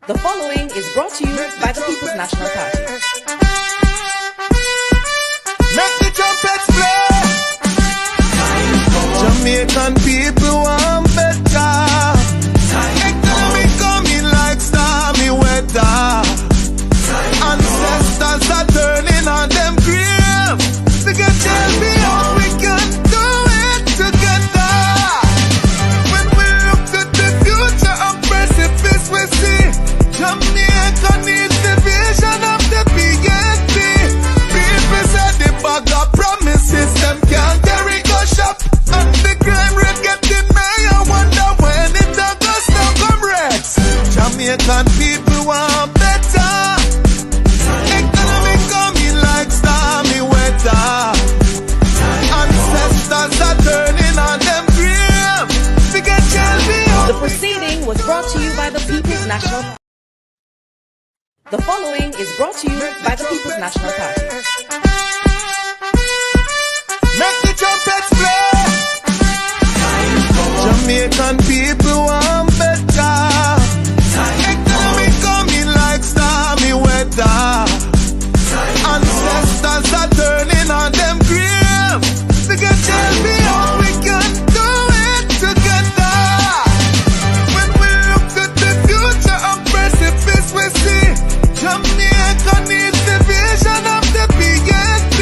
The following is brought to you by the People's National Party. Make the trumpets play. Jamaican people want better. Economy coming like stormy weather. Ancestors are turning on them graves. They can tell me how we can do it together. When we look to the future of precipice, we see Jamaica needs the vision of the PNP. People said the bag of promises, them can't carry go shop. And the crime rate getting high, I wonder when it does now comrades. Jamaican people want better. Economy coming like stormy weather. Ancestors are turning on them graves. We can tell me how. The proceeding was brought to you by the People's National Party. The following is brought to you by the People's National Party. Make the trumpets play. Jamaican people want better. Economy coming like stormy weather. Ancestors are turning on them graves. They can tell me how we can do it together. When we look to the future of precipice, we see Jamaica needs the vision of the PNP.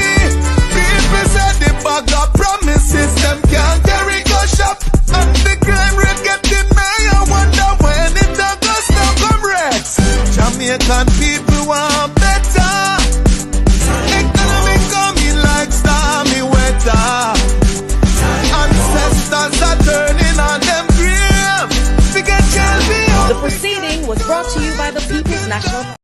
People said the bag of promises, them can't carry go shop. And the crime rate getting high, I wonder when it does now comrades. Jamaican people want better. Economy coming like stormy weather. Ancestors are turning on them graves. We can tell me how. The proceeding was brought to you by the People's National Party.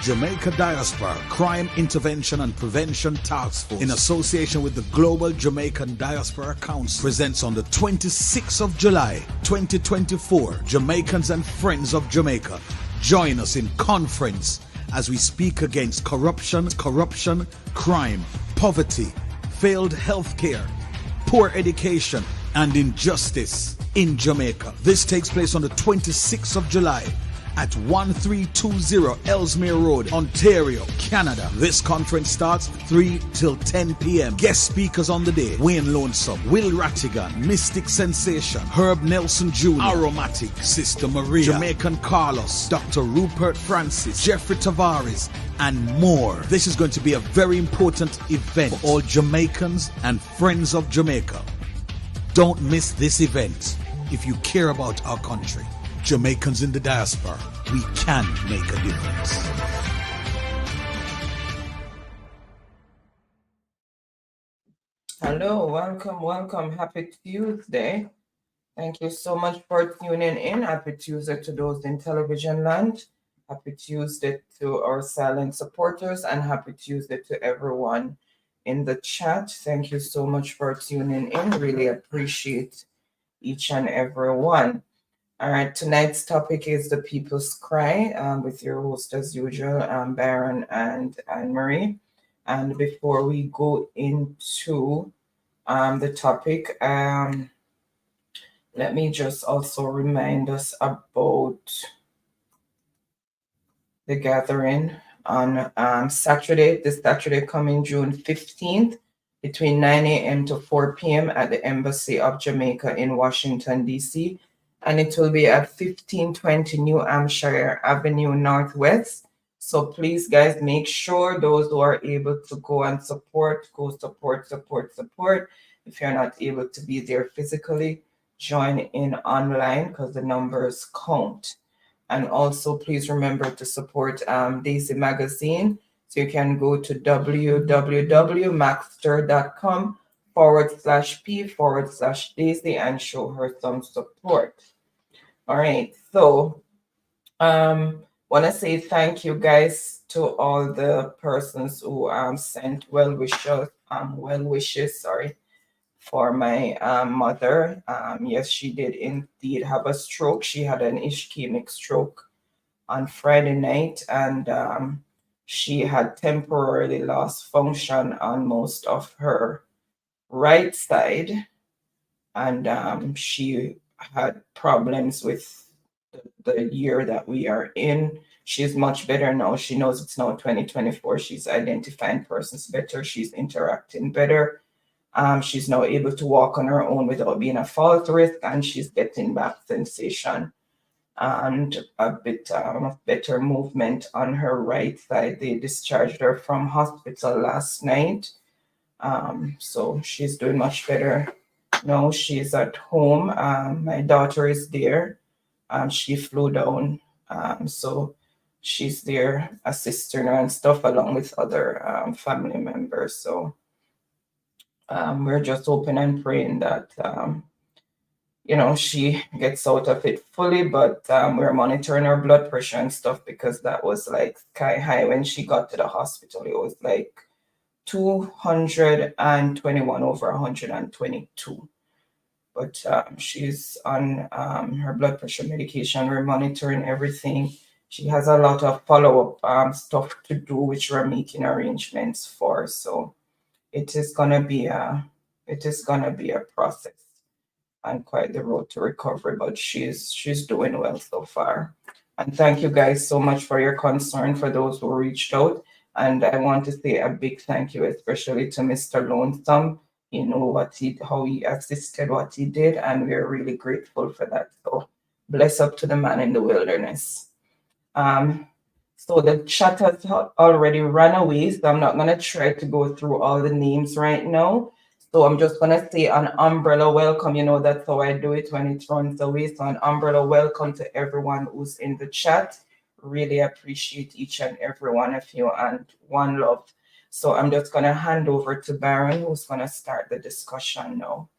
Jamaica Diaspora Crime Intervention and Prevention Task Force, in association with the Global Jamaican Diaspora Council, presents on the 26th of July 2024 Jamaicans and Friends of Jamaica. Join us in conference as we speak against corruption, crime, poverty, failed healthcare, poor education, and injustice in Jamaica. This takes place on the 26th of July at 1320 Ellesmere Road, Ontario, Canada. This conference starts 3 till 10 p.m. Guest speakers on the day: Wayne Lonesome, Will Rattigan, Mystic Sensation, Herb Nelson Jr., Aromatic, Sister Maria, Jamaican Carlos, Dr. Rupert Francis, Jeffrey Tavares, and more. This is going to be a very important event for all Jamaicans and friends of Jamaica. Don't miss this event if you care about our country. Jamaicans in the diaspora, we can make a difference. Hello, welcome. Happy Tuesday. Thank you so much for tuning in. Happy Tuesday to those in television land. Happy Tuesday to our silent supporters, and happy Tuesday to everyone in the chat. Thank you so much for tuning in. Really appreciate each and every one. All right, tonight's topic is the People's Cry, with your host as usual, Baron and Anne-Marie. And before we go into the topic, let me just also remind us about the gathering on Saturday, this Saturday coming June 15th, between 9 a.m. to 4 p.m. at the Embassy of Jamaica in Washington, D.C., and it will be at 1520 New Hampshire Avenue Northwest. So please, guys, make sure those who are able to go and support. If you're not able to be there physically, join in online because the numbers count. And also, please remember to support Daisy Magazine. So you can go to www.maxter.com/P/Daisy and show her some support. All right, so want to say thank you guys to all the persons who sent well wishes for my mother. Yes, she did indeed have a stroke. She had an ischemic stroke on Friday night, and she had temporarily lost function on most of her right side. and she had problems with the year that we are in. She's much better now. She knows it's now 2024. She's identifying persons better. She's interacting better. She's now able to walk on her own without being a fault risk, and she's getting back sensation and a bit of better movement on her right side. They discharged her from hospital last night. So she's doing much better now. She's at home. My daughter is there. She flew down. So she's there assisting her and stuff along with other family members. So we're just hoping and praying that she gets out of it fully, but we're monitoring her blood pressure and stuff because that was like sky high when she got to the hospital. It was like 221 over 122. But she's on her blood pressure medication. We're monitoring everything. She has a lot of follow-up stuff to do, which we're making arrangements for. So it is gonna be a process and quite the road to recovery, but she's doing well so far. And thank you guys so much for your concern, for those who reached out. And I want to say a big thank you, especially to Mr. Lonesome. You know how he assisted, what he did, and we're really grateful for that. So bless up to the man in the wilderness. So the chat has already run away, so I'm not gonna try to go through all the names right now. So I'm just gonna say an umbrella welcome. That's how I do it when it runs away. So an umbrella welcome to everyone who's in the chat. Really appreciate each and every one of you, and one love. So I'm just gonna hand over to Baron, who's gonna start the discussion now.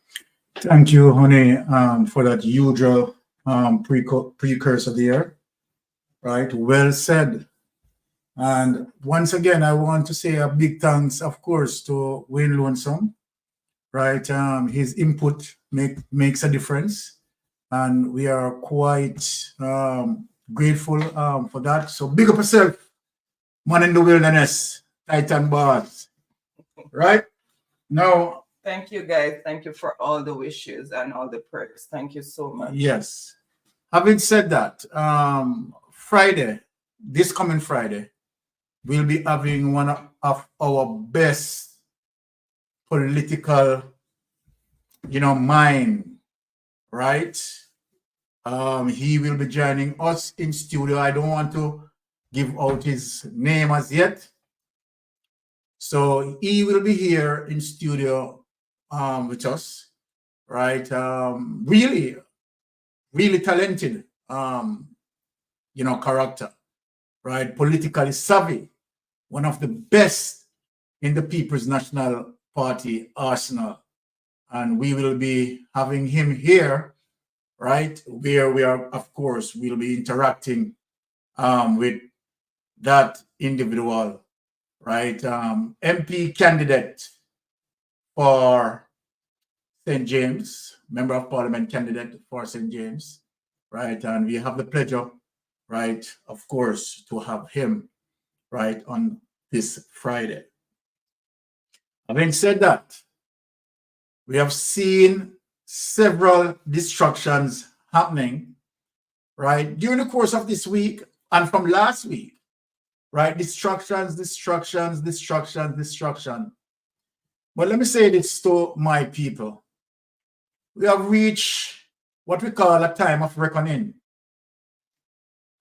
Thank you, honey, for that usual precursor there. Right, well said. And once again, I want to say a big thanks, of course, to Wayne Lonesome. Right, his input makes a difference, and we are quite grateful for that. So big up yourself, man in the wilderness, Titan Bars. Right now. Thank you, guys. Thank you for all the wishes and all the prayers. Thank you so much. Yes. Having said that, Friday, this coming Friday, we'll be having one of our best political, mind, right? He will be joining us in studio. I don't want to give out his name as yet. So he will be here in studio with us, right? Really, really talented, character, right? Politically savvy, one of the best in the People's National Party arsenal. And we will be having him here, right? Where we are, of course, we'll be interacting with that individual, right? MP candidate for St. James, Member of Parliament candidate for St. James, right? And we have the pleasure, right, of course, to have him, right, on this Friday. Having said that, we have seen several distractions happening, right, during the course of this week and from last week, right? Distractions. But let me say this to my people. We have reached what we call a time of reckoning.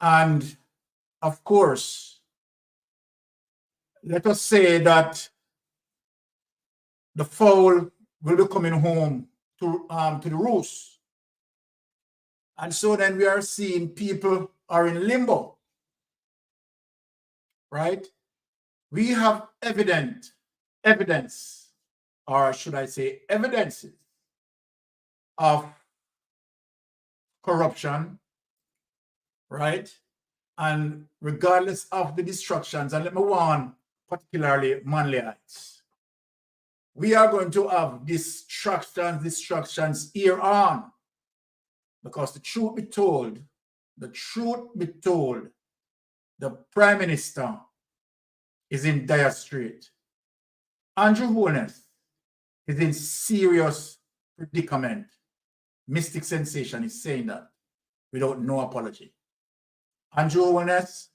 And of course, let us say that the fowl will be coming home to the roost. And so then we are seeing people are in limbo, right? We have evidence, or should I say evidences of corruption, right? And regardless of the distractions, and let me warn particularly Manly Heights, we are going to have distractions here on, because the truth be told, the Prime Minister is in dire strait. Andrew Holness is in serious predicament Mystic Sensation is saying that without no apology. Andrew Holness,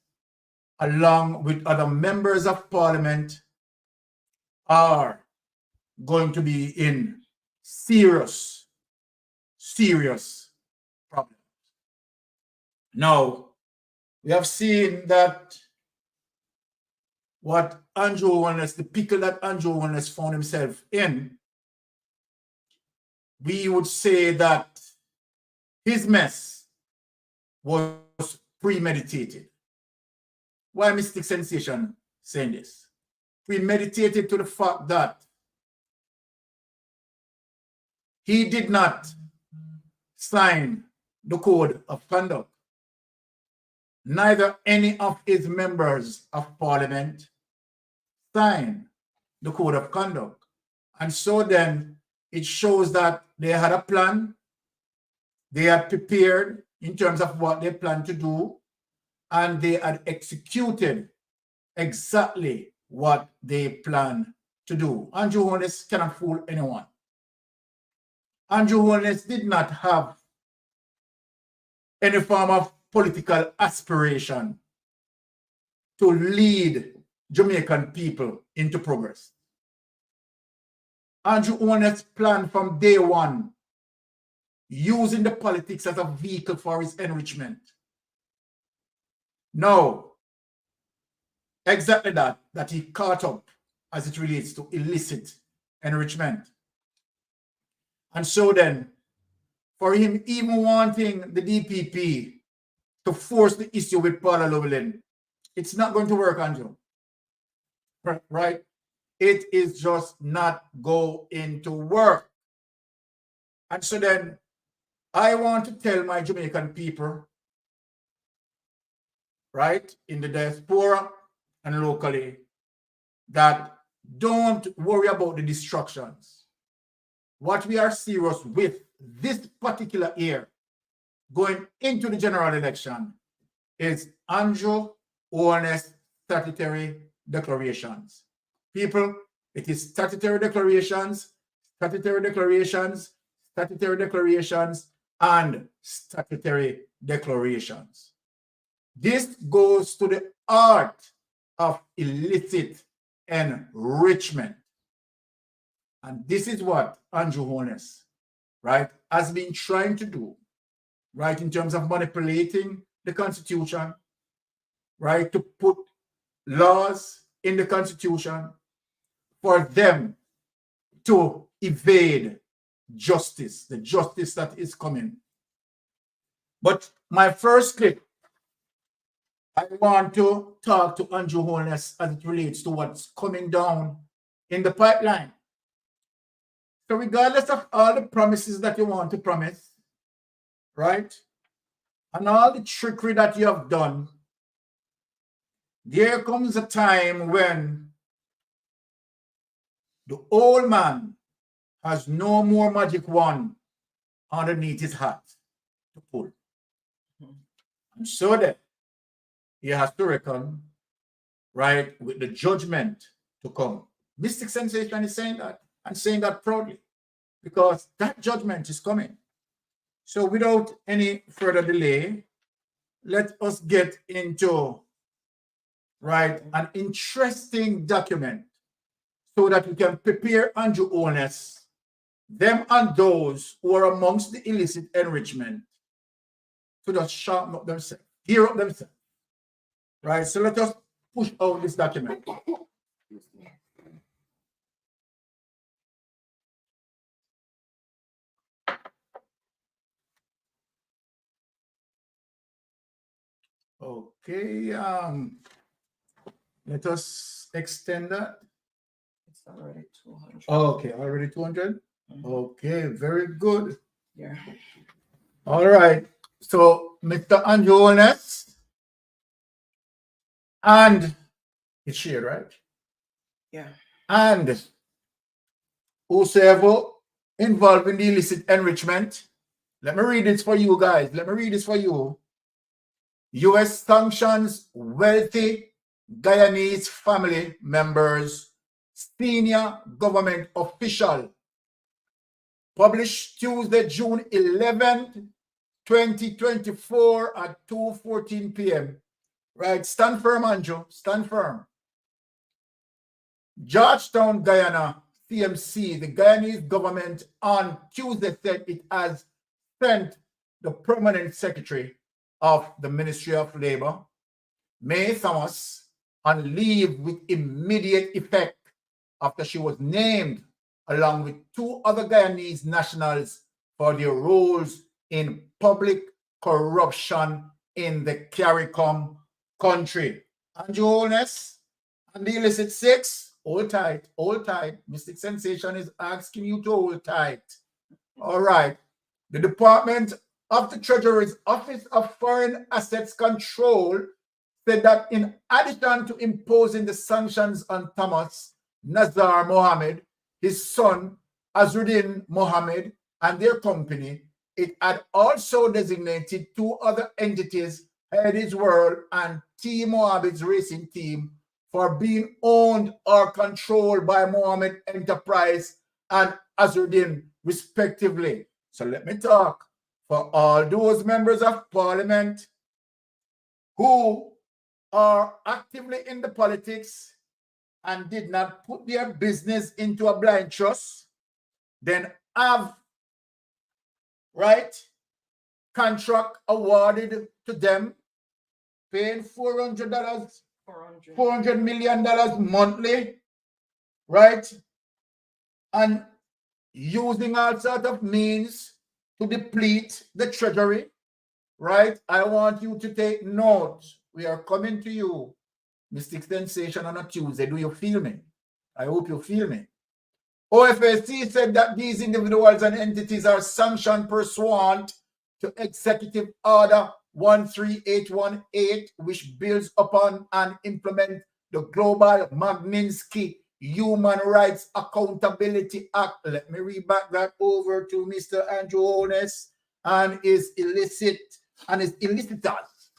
along with other members of parliament, are going to be in serious problems. Now, we have seen that what Andrew Holness, the pickle that Andrew Holness found himself in, we would say that his mess was premeditated. Why Mystic Sensation saying this? Premeditated to the fact that he did not sign the code of conduct. Neither any of his members of parliament signed the code of conduct. And so then it shows that they had a plan, they had prepared in terms of what they planned to do, and they had executed exactly what they planned to do. Andrew Holness cannot fool anyone. Andrew Holness did not have any form of political aspiration to lead Jamaican people into progress. Andrew Holness planned from day one, using the politics as a vehicle for his enrichment. Now, exactly that he caught up as it relates to illicit enrichment. And so then, for him even wanting the DPP to force the issue with Paula Llewellyn, it's not going to work, Andrew. Right? It is just not going to work. And so then, I want to tell my Jamaican people, right, in the diaspora and locally, that don't worry about the distractions. What we are serious with this particular year, going into the general election, is Andrew Holness statutory declarations. People, it is statutory declarations, statutory declarations, statutory declarations, and statutory declarations. This goes to the art of illicit enrichment. And this is what Andrew Holness, right, has been trying to do, right, in terms of manipulating the Constitution, right, to put laws in the Constitution for them to evade justice, the justice that is coming. But my first clip, I want to talk to Andrew Holness as it relates to what's coming down in the pipeline. So regardless of all the promises that you want to promise, right, and all the trickery that you have done, there comes a time when the old man has no more magic wand underneath his hat to pull. And so that he has to reckon, right, with the judgment to come. Mystic Sensation is saying that, and saying that proudly, because that judgment is coming. So without any further delay, let us get into, right, an interesting document so that we can prepare Andrew Holness, them and those who are amongst the illicit enrichment, to just sharpen up themselves, gear up themselves. Right, so let us push out this document. Okay, let us extend that. It's already 200. Okay, already 200? Okay, very good. Yeah. All right, so Mr. Andrew Holness, and it's shared, right? Yeah. And whosoever involved in the illicit enrichment, let me read this for you guys. Let me read this for you. U.S. sanctions wealthy Guyanese family members, senior government official published Tuesday, June 11th, 2024 at 2:14 p.m. Right, stand firm, Andrew, stand firm. Georgetown, Guyana, CMC, the Guyanese government on Tuesday said it has sent the permanent secretary of the Ministry of Labor, May Thomas, on leave with immediate effect after she was named along with two other Guyanese nationals for their roles in public corruption in the CARICOM country. Andrew Holness and the Illicit 6, hold tight, hold tight. Mystic Sensation is asking you to hold tight. All right. The Department of the Treasury's Office of Foreign Assets Control said that in addition to imposing the sanctions on Thomas, Nazar Mohammed, his son, Azruddin Mohammed, and their company, it had also designated two other entities, Hades World and Team Mohammed's racing team, for being owned or controlled by Mohammed Enterprise and Azruddin, respectively. So let me talk for all those members of parliament who are actively in the politics and did not put their business into a blind trust, then have, right, contract awarded to them, paying $400 million monthly, right, and using all sorts of means to deplete the treasury, right? I want you to take note. We are coming to you, Mystic Sensation, on a Tuesday. Do you feel me? I hope you feel me. OFAC said that these individuals and entities are sanctioned pursuant to Executive Order 13818, which builds upon and implements the Global Magnitsky Human Rights Accountability Act. Let me read back that over to Mr. Andrew Holness and his illicit and his illicitors.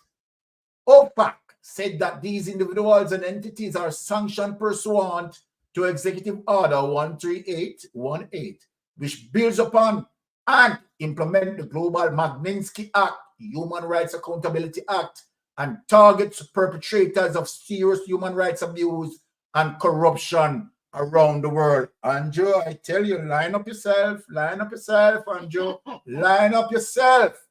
OFAC said that these individuals and entities are sanctioned pursuant to Executive Order 13818, which builds upon and implements the Global Magnitsky Act, Human Rights Accountability Act, and targets perpetrators of serious human rights abuse and corruption around the world. Andrew, I tell you, line up yourself, Andrew, line up yourself.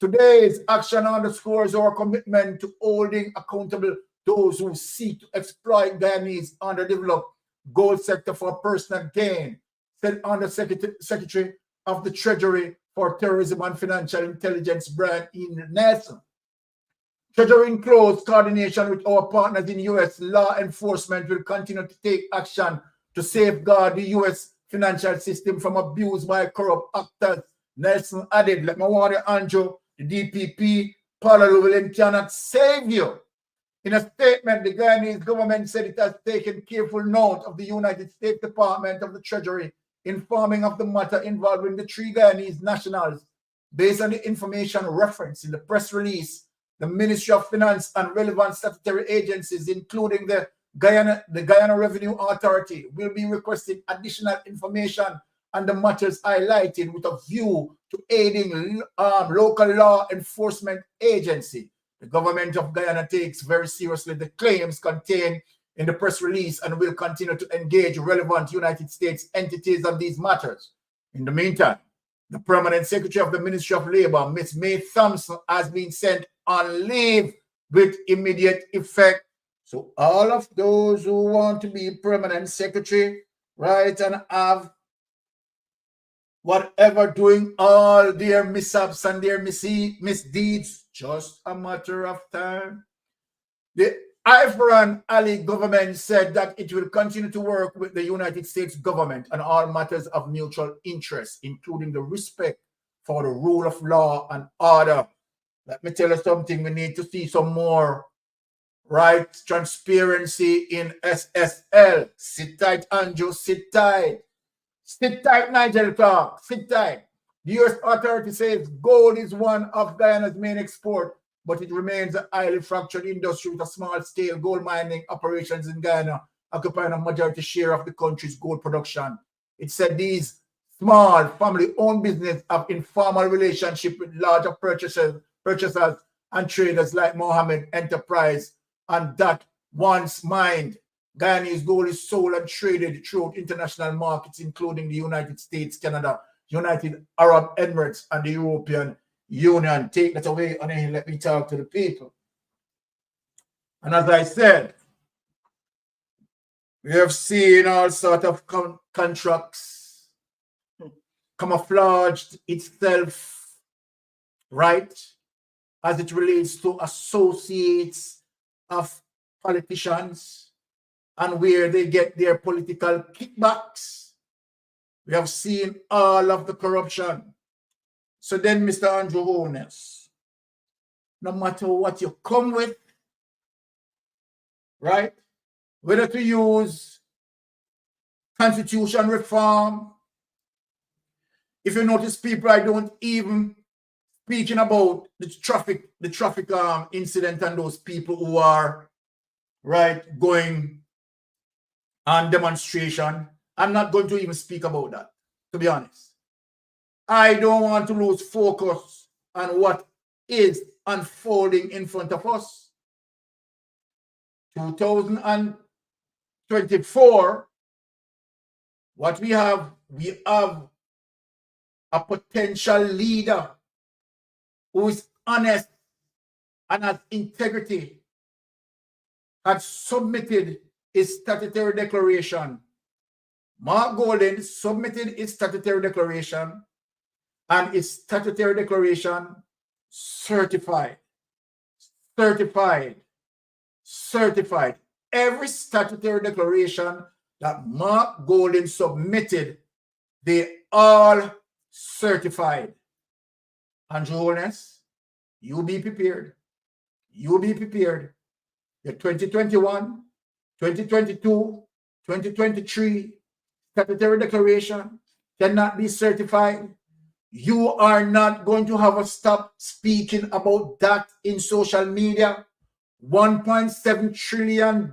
Today's action underscores our commitment to holding accountable those who seek to exploit Guyanese underdeveloped gold sector for personal gain, said Under Secretary of the Treasury for Terrorism and Financial Intelligence, Brian E. Nelson. Treasury, in close coordination with our partners in U.S. law enforcement, will continue to take action to safeguard the U.S. financial system from abuse by corrupt actors. Nelson added, let me warn you, Andrew, the DPP, Parallel cannot save you. In a statement, the Guyanese government said it has taken careful note of the United States Department of the Treasury informing of the matter involving the three Guyanese nationals. Based on the information referenced in the press release, the Ministry of Finance and relevant statutory agencies, including the Guyana Revenue Authority, will be requesting additional information on the matters highlighted with a view to aiding local law enforcement agency. The government of Guyana takes very seriously the claims contained in the press release and will continue to engage relevant United States entities on these matters. In the meantime, the Permanent Secretary of the Ministry of Labor, Ms. May Thompson, has been sent on leave with immediate effect. So all of those who want to be Permanent Secretary, right, and have whatever doing all their mishaps and their misdeeds, just a matter of time. The Ifran Ali government said that it will continue to work with the United States government on all matters of mutual interest, including the respect for the rule of law and order. Let me tell you something, we need to see some more, right, transparency in SSL. Sit tight, Andrew, sit tight. Sit tight, Nigel Clark, sit tight. The U.S. authority says gold is one of Guyana's main export, but it remains a highly fractured industry with a small-scale gold mining operations in Guyana, occupying a majority share of the country's gold production. It said these small family-owned business have informal relationship with larger purchasers and traders like Mohammed Enterprise, and that once mined, Guyanese gold is sold and traded throughout international markets, including the United States, Canada, United Arab Emirates, and the European Union. Take that away and let me talk to the people. And as I said, we have seen all sorts of contracts camouflaged itself, right, as it relates to associates of politicians and where they get their political kickbacks. We have seen all of the corruption. So then, Mr. Andrew Holness, no matter what you come with, right, whether to use constitution reform, if you notice, people, I don't even speaking about the traffic incident and those people who are right going on demonstration. I'm not going to even speak about that, to be honest. I don't want to lose focus on what is unfolding in front of us. 2024, what we have a potential leader who is honest and has integrity, had submitted his statutory declaration. Mark Golden submitted his statutory declaration, and his statutory declaration certified. Every statutory declaration that Mark Golden submitted, they all certified. Andrew Holness, you be prepared. You be prepared. Your 2021, 2022, 2023 statutory declaration cannot be certified. You are not going to have a stop speaking about that in social media. $1.7 trillion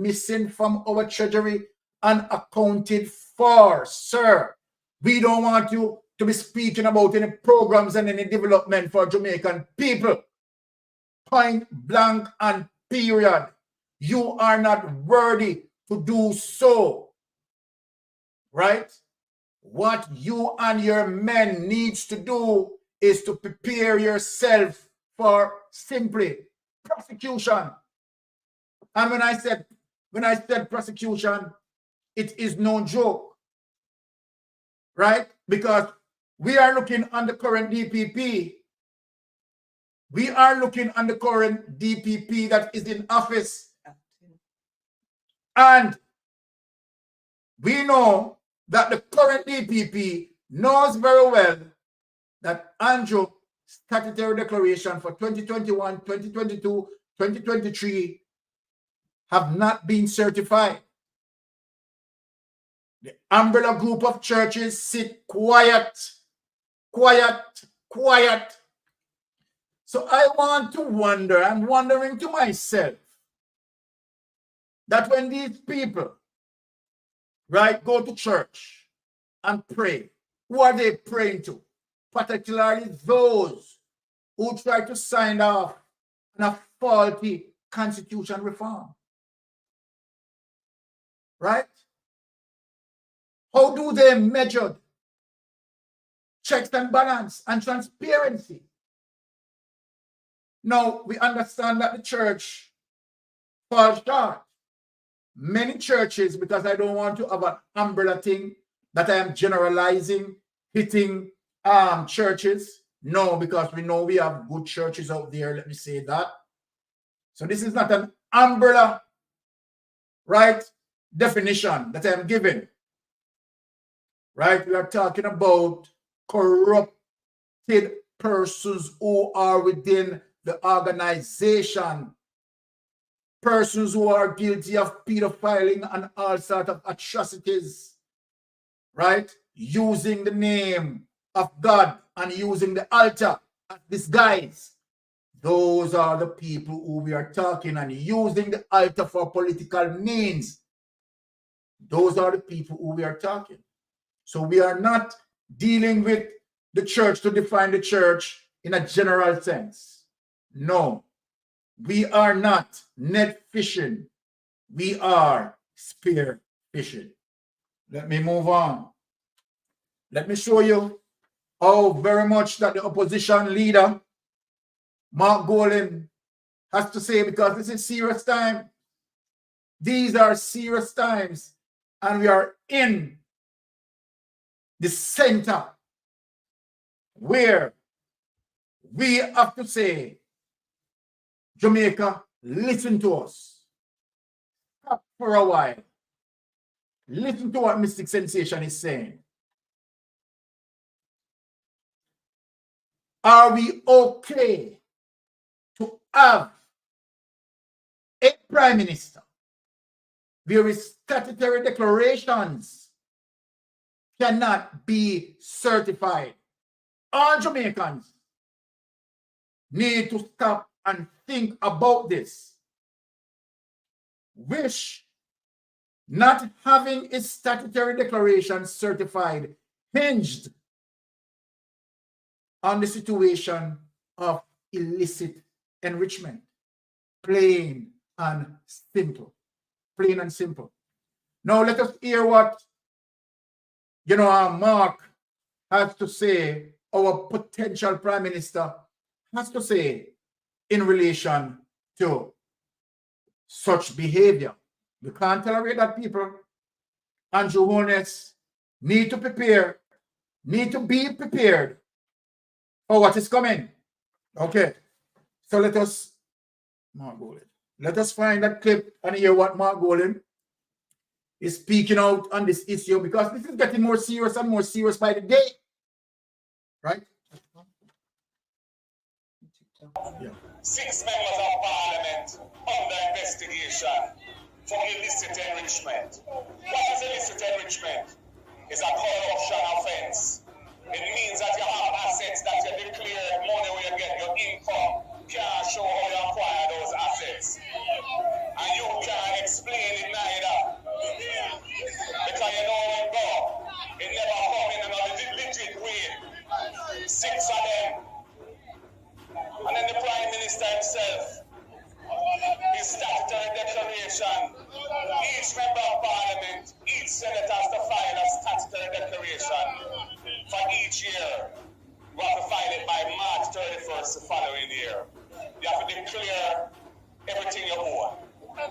missing from our treasury, unaccounted for, sir. We don't want you to be speaking about any programs and any development for Jamaican people. Point blank and period. You are not worthy to do so. Right? What you and your men needs to do is to prepare yourself for simply prosecution. And when I said prosecution, it is no joke. Right? Because we are looking on the current DPP. We are looking on the current DPP that is in office. And we know that the current DPP knows very well that Andrew's statutory declaration for 2021, 2022, 2023 have not been certified. The umbrella group of churches sit quiet. So I want to wonder, I'm wondering to myself, that when these people, right, go to church and pray, who are they praying to? Particularly those who try to sign off on a faulty constitution reform. Right? How do they measure checks and balance and transparency? Now, we understand that the church falls short. Many churches, because I don't want to have an umbrella thing that I am generalizing, hitting churches. No, because we know we have good churches out there, let me say that. So this is not an umbrella, right, definition that I am giving. Right? We are talking about corrupted persons who are within the organization, persons who are guilty of pedophiling and all sorts of atrocities, right? Using the name of God and using the altar as disguise. Those are the people who we are talking, and using the altar for political means. Those are the people who we are talking. So we are not dealing with the church to define the church in a general sense. No, we are not net fishing. We are spear fishing. Let me move on. Let me show you how very much that the opposition leader, Mark Golan, has to say, because this is serious time. These are serious times, and we are in the center where we have to say, Jamaica, listen to us. Stop for a while. Listen to what Mystic Sensation is saying. Are we okay to have a prime minister where his statutory declarations cannot be certified? All Jamaicans need to stop and think about this. Wish not having his statutory declaration certified hinged on the situation of illicit enrichment. Plain and simple. Plain and simple. Now let us hear what, Mark has to say, our potential prime minister has to say in relation to such behavior. We can't tolerate that, people. And Juliet Holness need to prepare, need to be prepared for what is coming. Okay. So let us find that clip and hear what Mark Golan is speaking out on this issue, because this is getting more serious and more serious by the day. Right? Yeah. 6 members of parliament under investigation for illicit enrichment. What is illicit enrichment? It's a corruption offense. It means that you have assets that you declare, money where you get your income, can't show how you acquire those assets. And you can't explain it neither. Because you know where it go. It never come in another legit way. 6 of them. And then the Prime Minister himself, his statutory declaration, each member of parliament, each senator has to file a statutory declaration for each year. You have to file it by March 31st the following year. You have to declare everything you owe.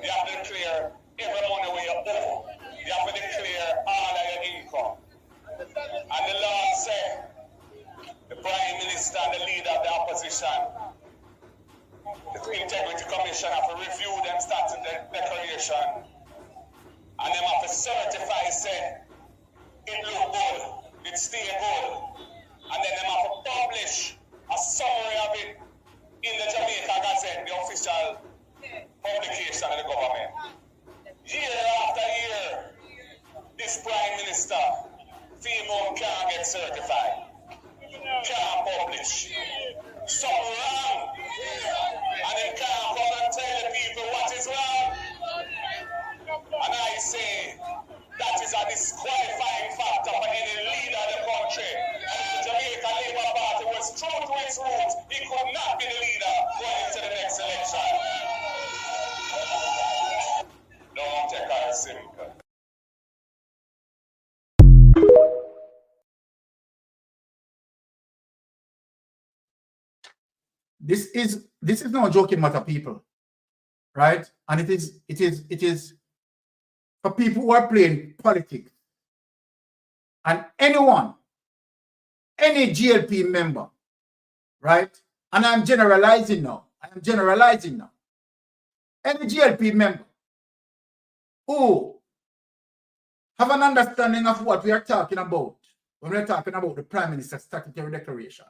You have to declare every money where you owe. You have to declare all of your income. And the Lord said, the Prime Minister and the leader of the opposition, the Integrity Commission have to review them statutory declaration, and them have to certify, say, it look good, it stay good, and then them have to publish a summary of it in the Jamaica Gazette, the official publication of the government. Year after year, this Prime Minister, female can't get certified. Can't publish. So wrong. And then can't come and tell the people what is wrong. And I say that is a disqualifying factor for any leader of the country. And if the Jamaica Labour Party was true to its roots, he could not be the leader going into the next election. Don't take our simple. This is no joking matter, people, right? And it is for people who are playing politics. And anyone, any GLP member, right? And I'm generalizing now. Any GLP member who have an understanding of what we are talking about when we're talking about the Prime Minister's statutory declaration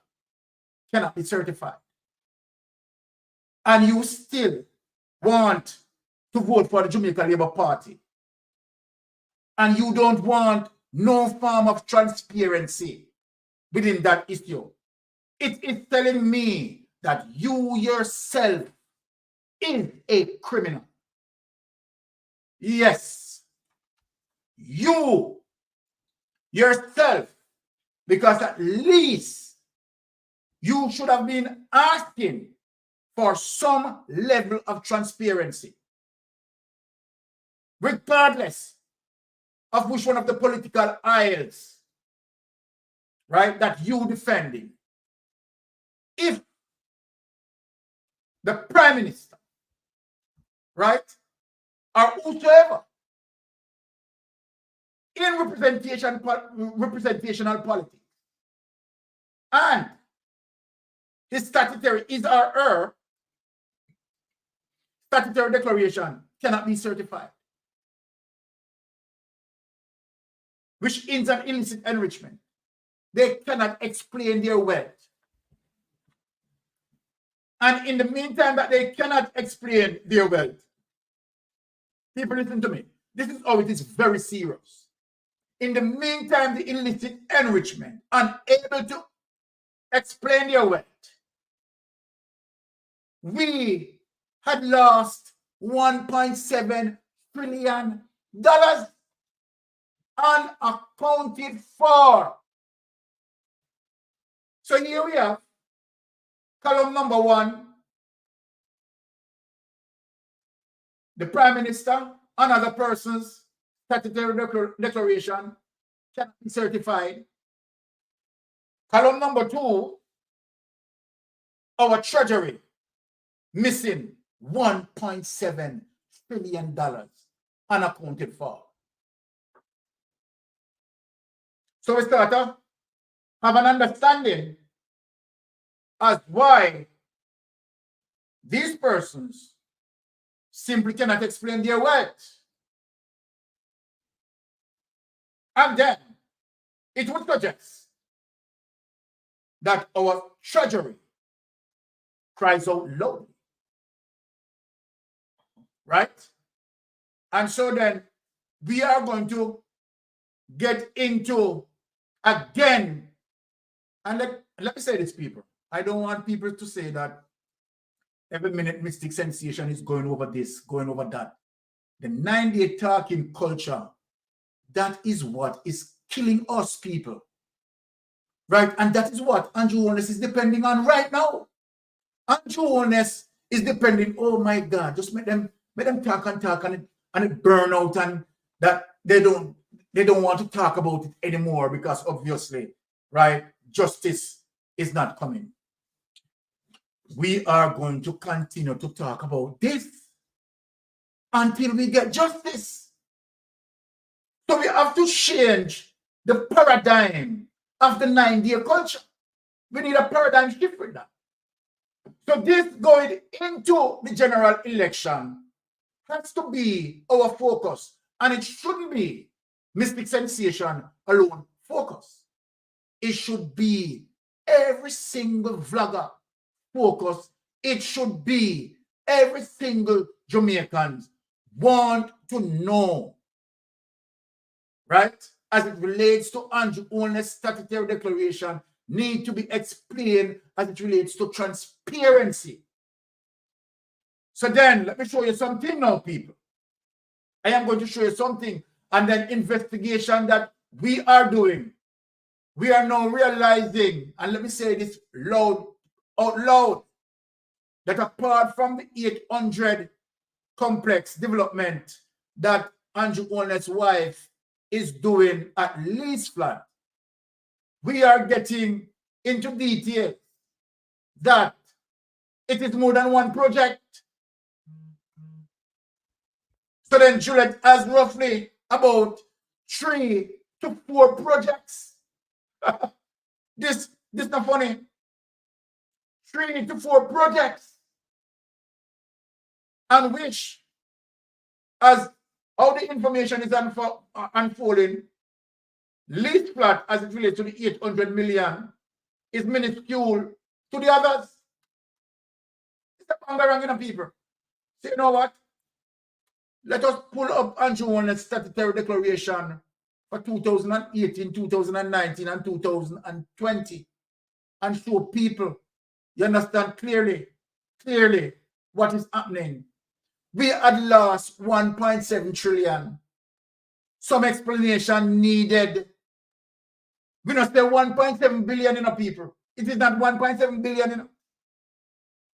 cannot be certified. And you still want to vote for the Jamaica Labour Party, and you don't want no form of transparency within that issue, it is telling me that you yourself is a criminal. Yes, you yourself, because at least you should have been asking for some level of transparency, regardless of which one of the political aisles, right, that you defending. If the Prime Minister, right, or whosoever in representational politics and his statutory is or her statutory declaration cannot be certified, which is an illicit enrichment. They cannot explain their wealth. And in the meantime that they cannot explain their wealth, people listen to me. This is how it is very serious. In the meantime, the illicit enrichment, unable to explain their wealth, we had lost $1.7 trillion unaccounted for. So here we have column number 1, the Prime Minister and other persons' statutory declaration cannot be certified. Column number 2, our Treasury missing $1.7 trillion unaccounted for. So we start to have an understanding as why these persons simply cannot explain their wealth. And then it would suggest that our Treasury cries out loudly, right? And so then we are going to get into again, and let me say this, people. I don't want people to say that every minute Mystic Sensation is going over this, going over that. The 9-day talking culture, that is what is killing us, people. Right? And that is what Andrew Holness is depending on right now. Andrew Holness is depending, oh my God, just make them talk and it burn out, and that they don't want to talk about it anymore because obviously, right, justice is not coming. We are going to continue to talk about this until we get justice. So we have to change the paradigm of the 9-day culture. We need a paradigm shift with that. So this going into the general election has to be our focus, and it shouldn't be Mystic Sensation alone focus. It should be every single vlogger focus. It should be every single Jamaican want to know, right? As it relates to Andrew Holness' statutory declaration, need to be explained as it relates to transparency. So then, let me show you something now, people. I am going to show you something, and then investigation that we are doing. We are now realizing, and let me say this out loud, that apart from the 800 complex development that Andrew Holness' wife is doing at least flat, we are getting into detail that it is more than one project. So then Juliet has roughly about 3 to 4 projects. This not funny. 3 to 4 projects, and which, as how the information is unfolding, least flat as it relates to the 800 million is minuscule to the others. It's a bangarang, people. So you know what? Let us pull up Andrew Holness' statutory declaration for 2018, 2019, and 2020 and show people, you understand clearly what is happening. We had lost 1.7 trillion. Some explanation needed We not say 1.7 billion in a people. It is not 1.7 billion in.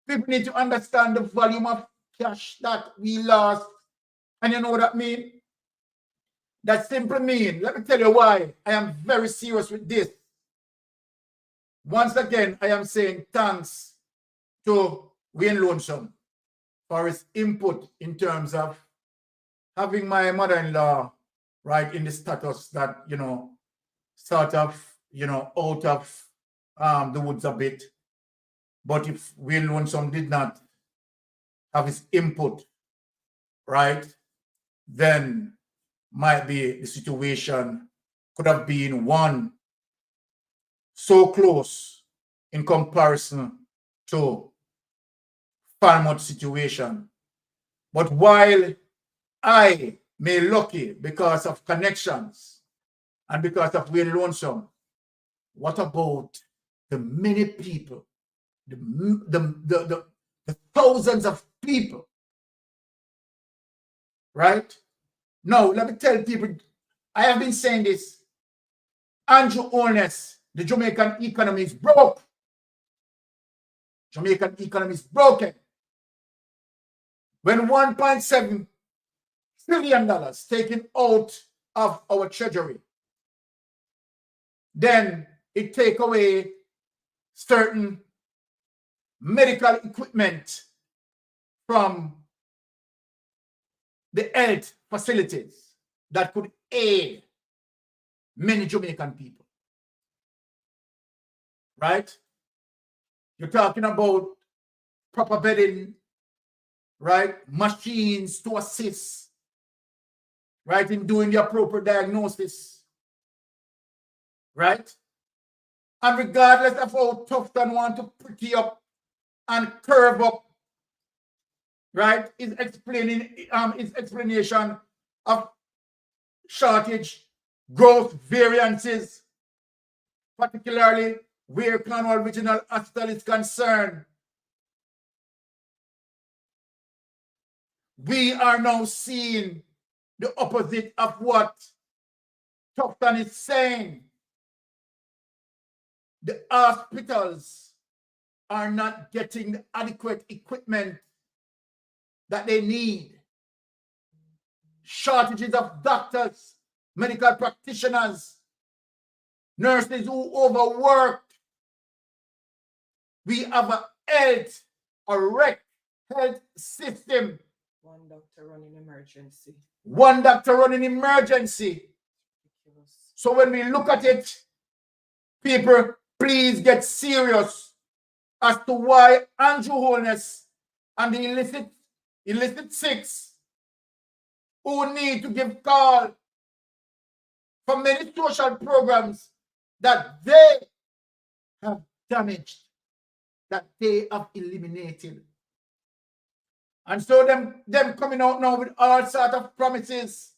People need to understand the volume of cash that we lost. And you know what that means? That simply means, let me tell you why I am very serious with this. Once again, I am saying thanks to Wayne Lonesome for his input in terms of having my mother-in-law right in the status that, you know, sort of, you know, out of the woods a bit. But if Wayne Lonesome did not have his input, right, then might be the situation could have been one so close in comparison to Falmouth's situation. But while I may lucky because of connections and because of Wayne Lonesome, what about the many people, the thousands of people, right? Now, let me tell people, I have been saying this. Andrew Holness, the Jamaican economy is broke. Jamaican economy is broken. When $1.7 trillion taken out of our treasury, then it take away certain medical equipment from the health facilities that could aid many Jamaican people. Right? You're talking about proper bedding, right? Machines to assist, right, in doing the appropriate diagnosis, right? And regardless of how Tufton want to pretty up and curve up, right, is explaining his explanation of shortage, growth variances, particularly where Cornwall Regional Hospital is concerned. We are now seeing the opposite of what Tufton is saying. The hospitals are not getting the adequate equipment that they need. Shortages of doctors, medical practitioners, nurses who overworked. We have a wrecked health system. One doctor running emergency. One doctor running emergency. So when we look at it, people, please get serious as to why Andrew Holness and the illicit six, who need to give call for many social programs that they have damaged, that they have eliminated. And so them coming out now with all sorts of promises,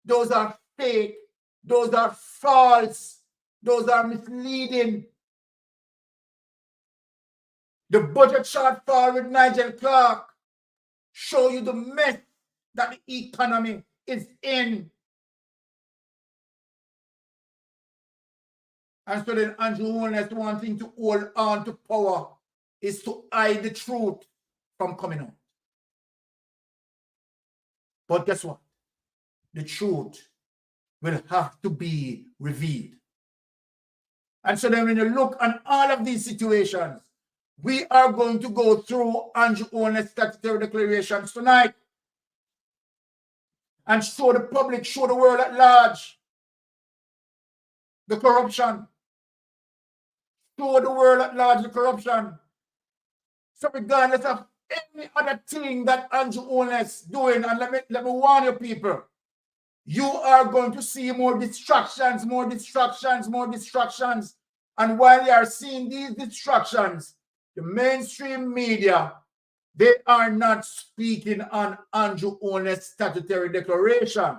those are fake, those are false, those are misleading. The budget shortfall with Nigel Clark show you the mess that the economy is in. And so then Andrew Holness wanting to hold on to power is to hide the truth from coming out. But guess what? The truth will have to be revealed. And so then when you look at all of these situations, we are going to go through Andrew Holness statutory declarations tonight and show the public, show the world at large the corruption. Show the world at large the corruption. So regardless of any other thing that Andrew Holness doing, and let me warn you people, you are going to see more distractions, more distractions, more distractions. And while you are seeing these distractions, the mainstream media, they are not speaking on Andrew Holness statutory declaration.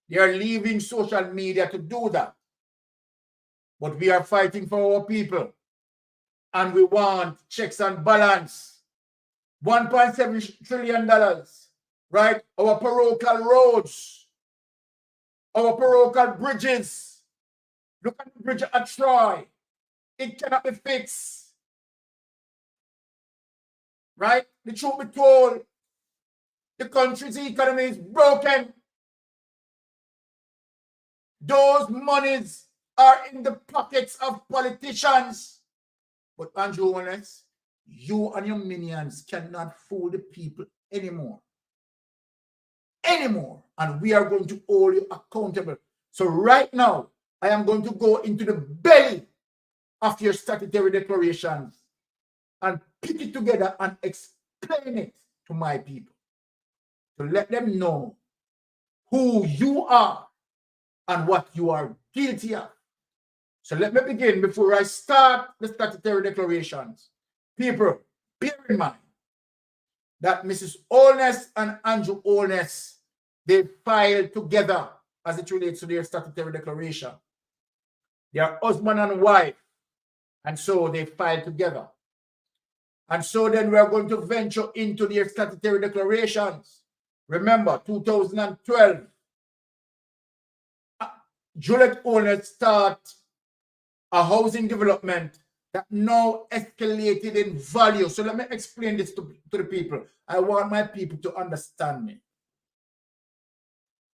They are leaving social media to do that. But we are fighting for our people. And we want checks and balance. $1.7 trillion, right? Our parochial roads, our parochial bridges, Look at the bridge at Troy. It cannot be fixed. Right? The truth be told, the country's economy is broken. Those monies are in the pockets of politicians. But Andrew Holness, you and your minions cannot fool the people anymore. And we are going to hold you accountable. So right now, I am going to go into the belly of your statutory declarations and pick it together and explain it to my people, to let them know who you are and what you are guilty of. So let me begin before I start the statutory declarations. People, bear in mind that Mrs. Holness and Andrew Holness, they filed together as it relates to their statutory declaration. They are husband and wife, and so they filed together. And so then we are going to venture into their statutory declarations. Remember, 2012, Juliet Holness started a housing development that now escalated in value. So let me explain this to the people. I want my people to understand me.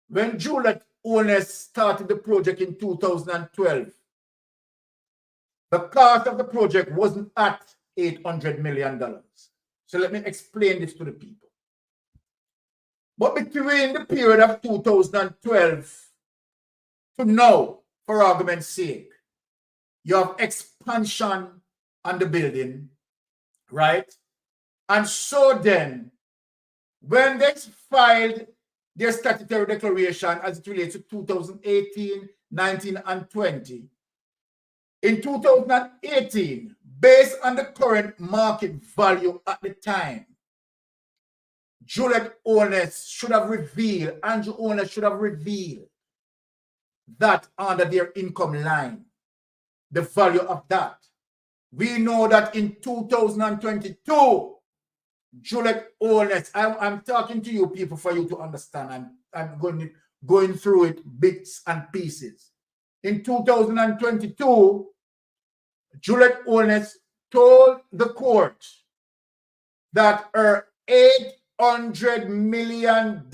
When Juliet Holness started the project in 2012, the cost of the project wasn't at $800 million. So let me explain this to the people. But between the period of 2012 to now, for argument's sake, you have expansion on the building, right? And so then, when they filed their statutory declaration as it relates to 2018, 19, and 20, in 2018, based on the current market value at the time, Juliet Holness should have revealed, Andrew Holness should have revealed that under their income line, the value of that. We know that in 2022, Juliet Holness, I'm talking to you people for you to understand. I'm going through it bits and pieces. In 2022, Juliet Holness told the court that her $800 million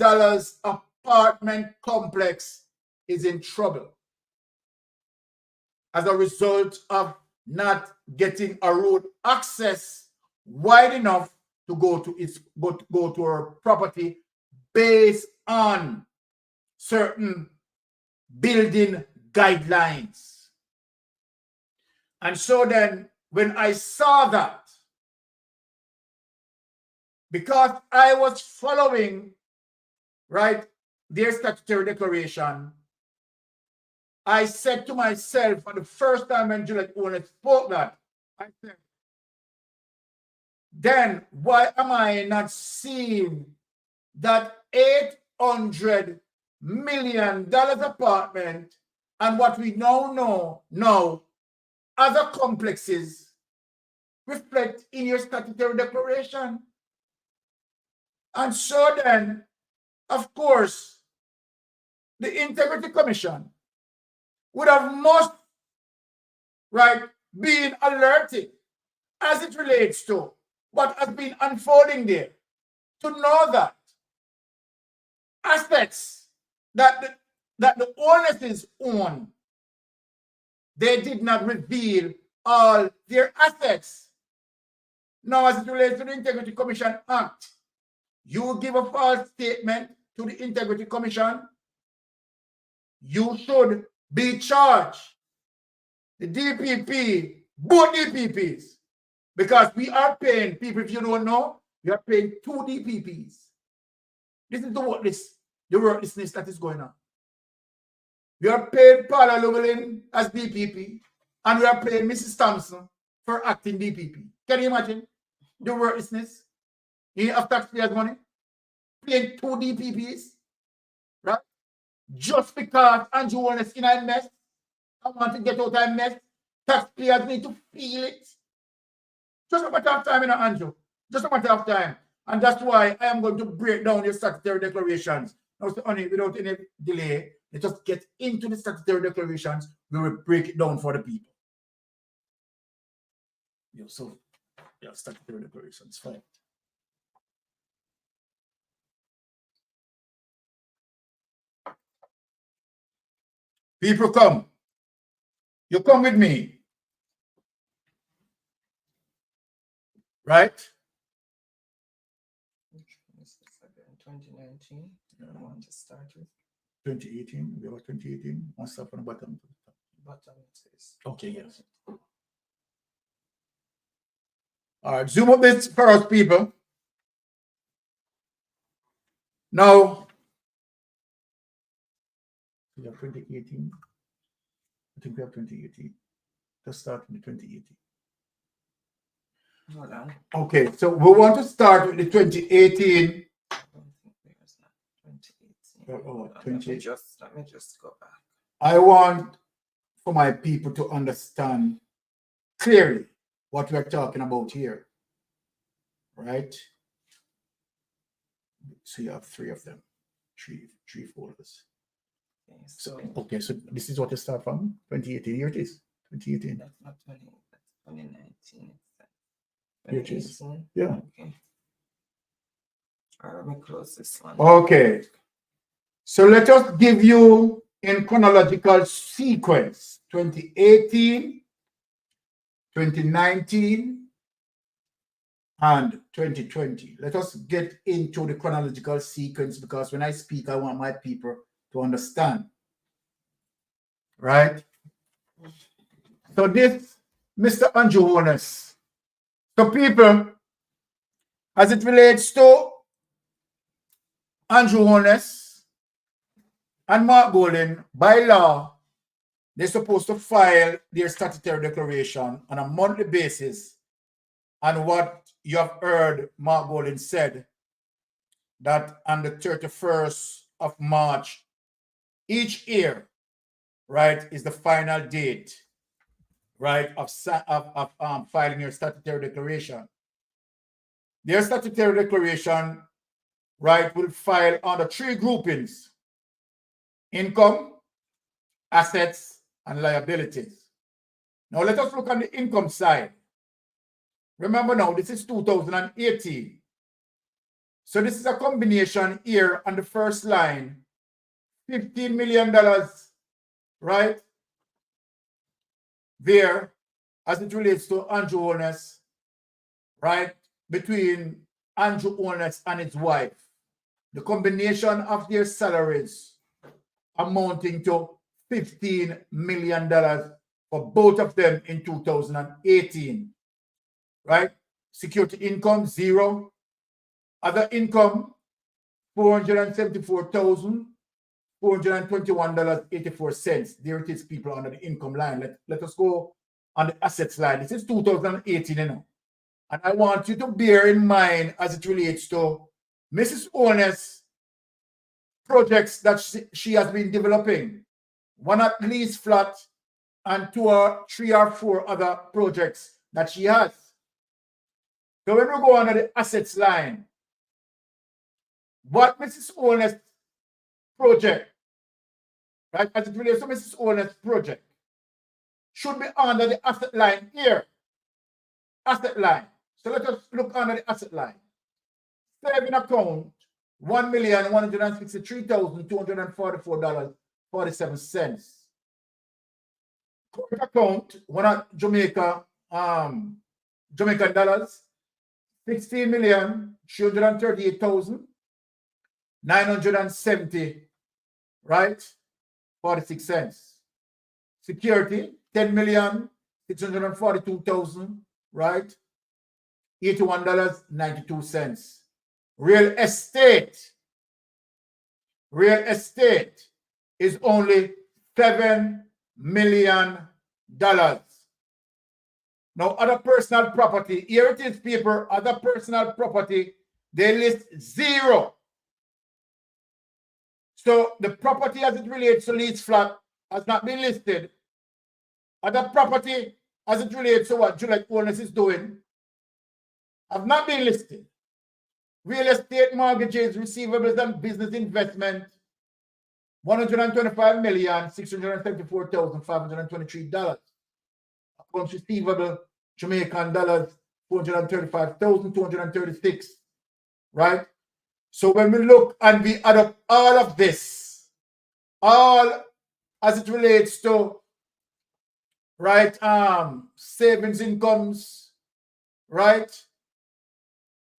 apartment complex is in trouble as a result of not getting a road access wide enough to go to her property based on certain building guidelines. And so then when I saw that, because I was following, right, their statutory declaration, I said to myself, for the first time when Juliet Holness spoke that, I said, then why am I not seeing that $800 million apartment and what we now know other complexes reflect in your statutory declaration? And so then, of course, the Integrity Commission would have most, right, been alerted as it relates to what has been unfolding there, to know that assets that the Holnesses own, they did not reveal all their assets. Now, as it relates to the Integrity Commission Act, you give a false statement to the Integrity Commission, you should be charged. The DPP, both DPPs, because we are paying, people, if you don't know, we are paying 2 DPPs. Listen to what the worthlessness that is going on. We are paying Paula Llewellyn as DPP, and we are paying Mrs. Thompson for acting DPP. Can you imagine the worthlessness? You have taxpayers' money, paying 2 DPPs, right? Just because Andrew Holness in a mess, I want to get out of a mess, taxpayers need to feel it. Just a matter of time, Andrew. Just a matter of time. And that's why I am going to break down your statutory declarations. Now, so, honey, without any delay, let's just get into the statutory declarations. We will break it down for the people. Yeah, so, yeah, statutory declarations, fine. People come. You come with me. Right? 2019. I want to start with 2018. We have 2018. One step on the bottom. bottom. It says. Okay, yes. All right, zoom up this for us, people. Now, we have 2018. I think we have 2018. Let's start with 2018. Hold on. Okay, so we want to start with the 2018. I don't think there's not 2018. Oh, Let me just go back. I want for my people to understand clearly what we're talking about here. Right? So you have three of them, three folders. Okay, so this is what you start from 2018. Here it is, 2018. That's not 20. That's 2019. Here it is. 2018. Yeah. Okay. All right, let me close this one. Okay. So let us give you in chronological sequence 2018, 2019, and 2020. Let us get into the chronological sequence because when I speak, I want my people to understand. Right? So this, Mr. Andrew Holness. So people, as it relates to Andrew Holness and Mark Golden, by law, they're supposed to file their statutory declaration on a monthly basis. And what you have heard Mark Golden said, that on the 31st of March each year, right, is the final date, right, of filing your statutory declaration. Their statutory declaration, right, will file under three groupings: income, assets, and liabilities. Now let us look on the income side. Remember now, this is 2018. So this is a combination here on the first line, $15 million, right? There, as it relates to Andrew Holness, right? Between Andrew Holness and his wife. The combination of their salaries amounting to $15 million for both of them in 2018. Right? Security income, zero. Other income, $474,421.84. There it is, people, under the income line. Let us go on the assets line. This is 2018, you know. And I want you to bear in mind as it relates to Mrs. Holness projects that she has been developing. One at least flat and two or three or four other projects that she has. So when we go under the assets line, what Mrs. Holness project, right, as it relates to Mrs. Holness project, should be under the asset line here. Asset line. So let us look under the asset line. Saving account, $1,163,244.47. Current account, one at Jamaican dollars, $16,338,970, right? 46 cents. Security, $10,642,000, right? $81.92. Real estate is only $7 million. Now, other personal property, here it is, people, other personal property, they list zero. So the property as it relates to lease flat has not been listed. Other property as it relates to what Juliet Holness is doing have not been listed. Real estate mortgages, receivables, and business investment, $125,674,523. Accounts receivable, Jamaican dollars, 435,236. Right? So when we look and we add up all of this, all as it relates to, right, savings incomes, right,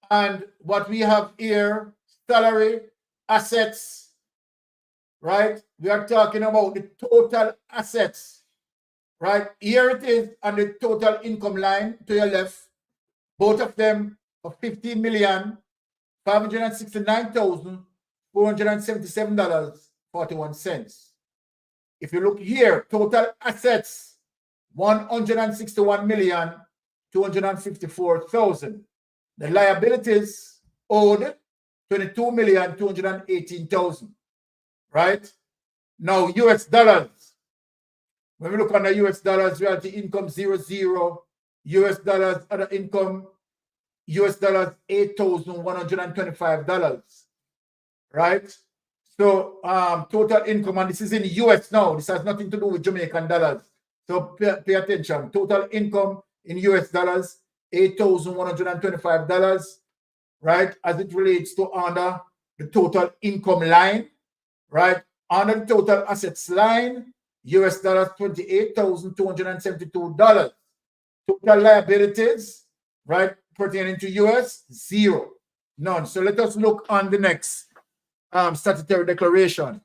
and what we have here, salary, assets, right, we are talking about the total assets, right? Here it is on the total income line to your left, both of them of $15,569,477.41. If you look here, total assets, $161,254,000. The liabilities owed, $22,218,000. Right? Now, US dollars. When we look on the US dollars, reality income 00, US dollars, other income, US dollars $8,125. Right? So total income, and this is in US now. This has nothing to do with Jamaican dollars. So pay attention. Total income in US dollars, $8,125, right? As it relates to under the total income line, right? Under the total assets line, US dollars $28,272. Total liabilities, right, pertaining to US, 0. None. So let us look on the next statutory declaration.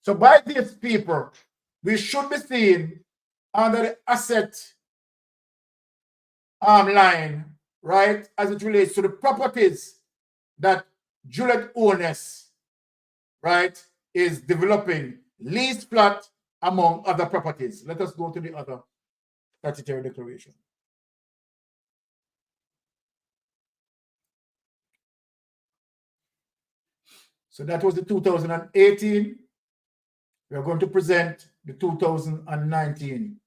So by these people, we should be seeing under the asset line, right, as it relates to the properties that Juliet Holness, right, is developing, leased flat among other properties. Let us go to the other statutory declaration. So that was the 2018. We are going to present the 2019.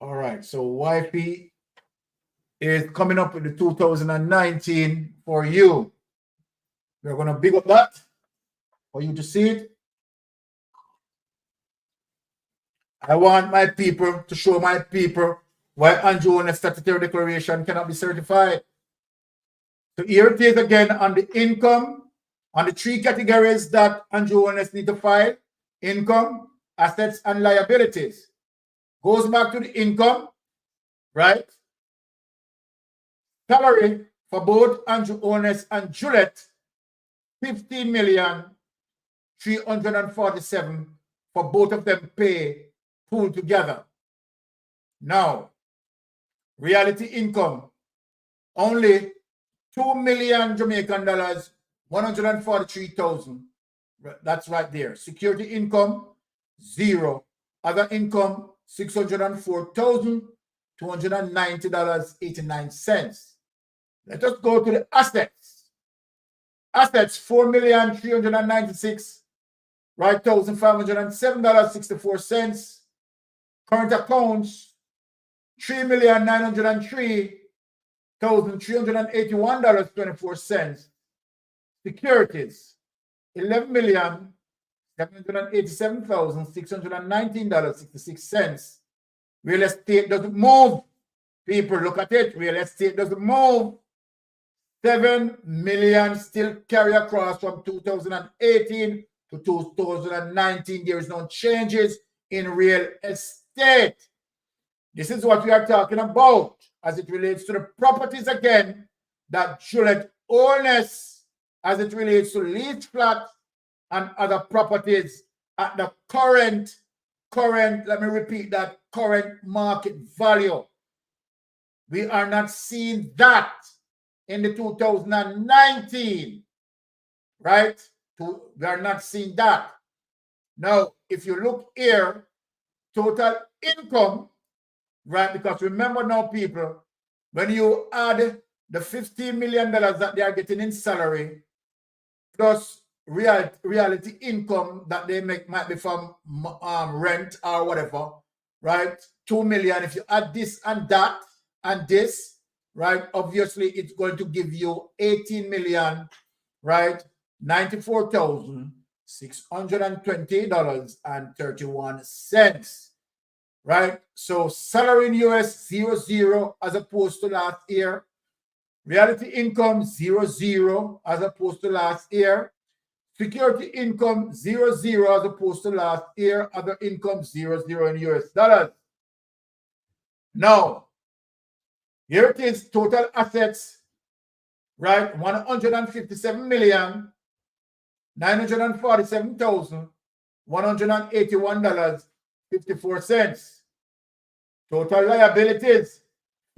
All right, so YP is coming up with the 2019 for you. We're going to big up that for you to see it. I want my people to show my people why Andrew Holness statutory declaration cannot be certified. So here it is again on the income, on the 3 categories that Andrew Holness need to file: income, assets, and liabilities. Goes back to the income, right? Salary for both Andrew Holness and Juliet, $15,347,000 for both of them pay pooled together. Now, reality income, only 2 million Jamaican dollars, 143,000. That's right there. Security income, 0. Other income, $604,290.89. Let us go to the assets. Assets, $4,396,507.64. Right, $1,507.64. Current accounts, $3,903,381.24. Securities, $11,787,619.66. Real estate doesn't move. People, look at it. Real estate doesn't move. 7 million still carry across from 2018 to 2019. There is no changes in real estate. This is what we are talking about as it relates to the properties again that Juliet Holness, as it relates to leased flats and other properties at the current, let me repeat that, current market value. We are not seeing that in the 2019, right? We are not seeing that. Now, if you look here, total income, right? Because remember now, people, when you add the $15 million that they are getting in salary, plus reality income that they make might be from rent or whatever, right? 2 million. If you add this and that and this, right? Obviously, it's going to give you 18 million, right? $94,620.31, right? So salary in US 0 as opposed to last year. Reality income 0 as opposed to last year. Security income 0 as opposed to last year. Other income 0 in US dollars. Now, here it is, total assets, right? $157,947,181.54. Total liabilities,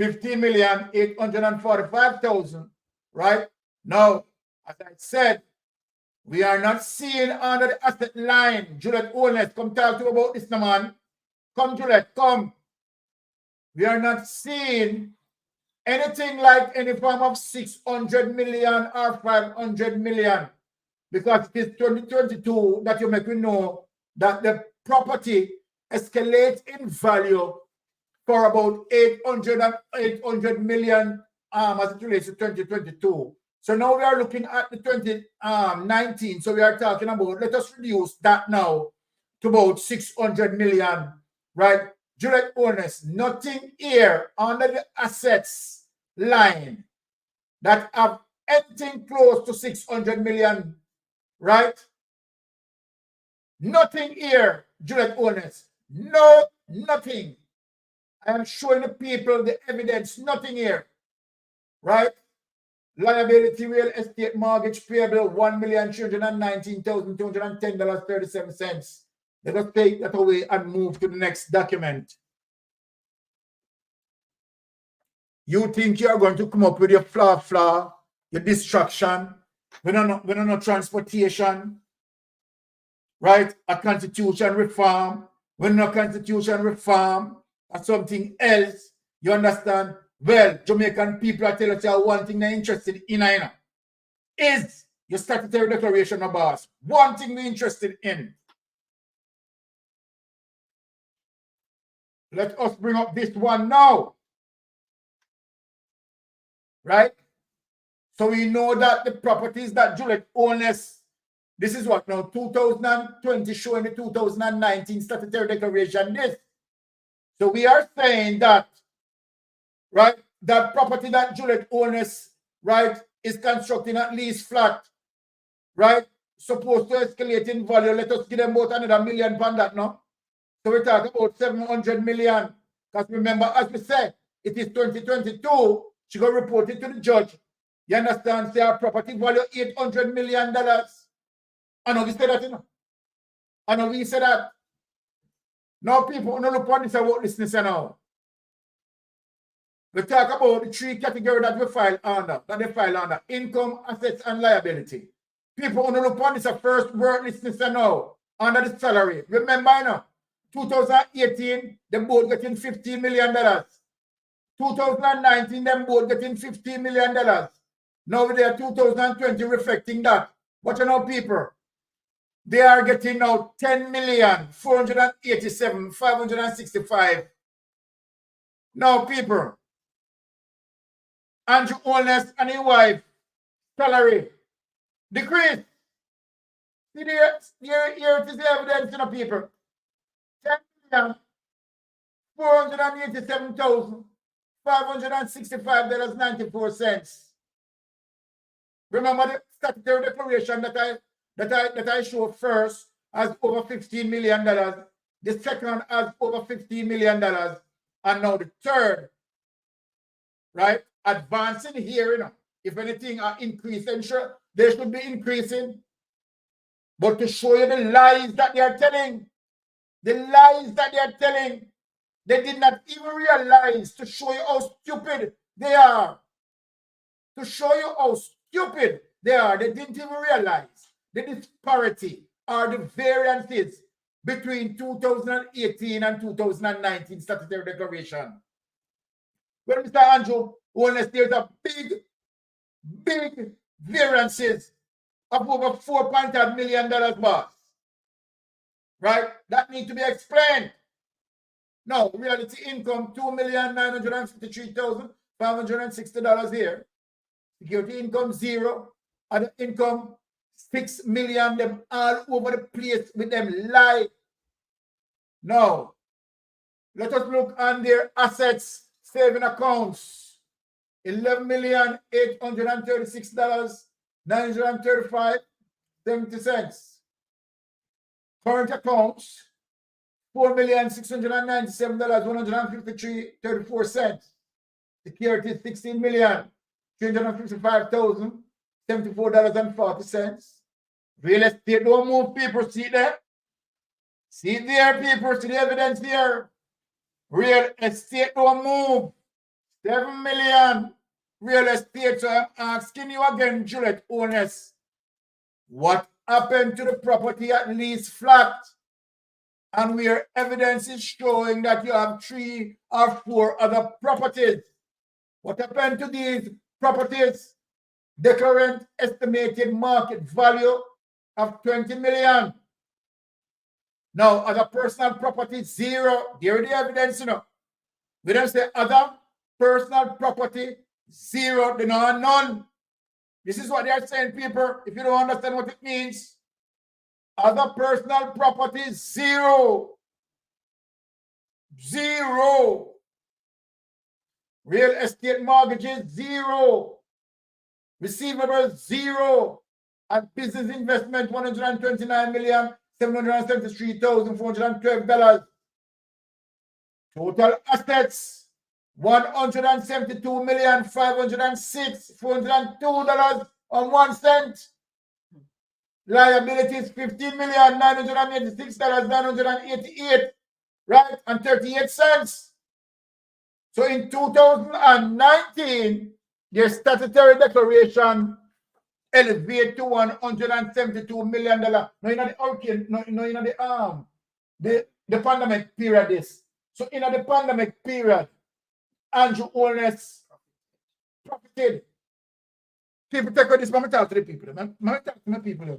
$50,845,000, right? Now, as I said, we are not seeing under the asset line. Juliet Holness, come talk to you about this, man. Come, Juliet, come. We are not seeing anything like any form of 600 million or 500 million, because it is 2022 that you make me know that the property escalates in value for about 800 million as it relates to 2022. So now we are looking at the 2019. So we are talking about, let us reduce that now to about 600 million, right? Juliet Holness, nothing here under the assets line that have anything close to 600 million, right? Nothing here, Juliet Holness. No, nothing. I am showing the people the evidence, nothing here, right? Liability real estate mortgage payable, $1,319,210.37. Let us take that away and move to the next document. You think you are going to come up with your flaw, your distraction, when no transportation, right? A constitution reform, when no constitution reform, or something else, you understand? Well, Jamaican people are telling you one thing they're interested in, is your statutory declaration of boss. One thing we're interested in. Let us bring up this one now. Right? So we know that the properties that Juliet Holness, this is what now, 2020 showing the 2019 statutory declaration, this. So we are saying that, right, that property that Juliet Holness, right, is constructing at least flat, right, supposed to escalate in value. Let us give them about another million pound that now. So we talk about 700 million. Because remember, as we said, it is 2022. She got reported to the judge. You understand? Say our property value $800 million. I know we said that, you know. I know we said that. Now people don't look at this about this now. We talk about the three categories that we file under, income, assets, and liability. People only look at this first word listeners now, under the salary. Remember, you know, 2018, them both getting $15 million. 2019, them both getting $15 million. Now they are 2020 reflecting that. But you know, people, they are getting now $10,487,565. Now, people, Andrew Holness and his wife, salary decrease. See there, here it is the evidence, you know, people. $10,487,565.94. Remember the statutory declaration that I showed first as over $15 million. The second as over $15 million. And now the third, right? Advancing here, you know, if anything are increasing, sure, they should be increasing. But to show you the lies that they are telling, they did not even realize, to show you how stupid they are. To show you how stupid they are, they didn't even realize the disparity or the variances between 2018 and 2019 statutory declaration. Well, Mr. Andrew Holness, there's a big variances of over $4.5 million, boss. Right? That needs to be explained. No, reality income, $2,953,560 here. Security income, zero. Other income, $6 million, them all over the place with them lie. Now, let us look on their assets, saving accounts. $11,836,935.70. Current accounts, $4,697,153.34. Security, $16,355,074.40. Real estate don't move, people. See there? See there, people. See the evidence there. Real estate don't move. 7 million real estate. So I'm asking you again, Juliet Holness, what happened to the property at least flat? And where evidence is showing that you have 3 or 4 other properties. What happened to these properties? The current estimated market value of 20 million. Now, other personal property, 0. There is the evidence, you know. We don't say other personal property, 0. They know none. This is what they are saying, people. If you don't understand what it means, other personal property, 0. 0. Real estate mortgages, 0. Receivables, 0. And business investment, $129,773,412. Total assets, $172,506,402.01. Liabilities, $15,986,988, right, and 38 cents. So in 2019, their statutory declaration elevated to $172 million. No, in the hurricane, no, in the pandemic period. This. So in the pandemic period, Andrew Holness profited. People take this, but I talk to the people. I talk to my people.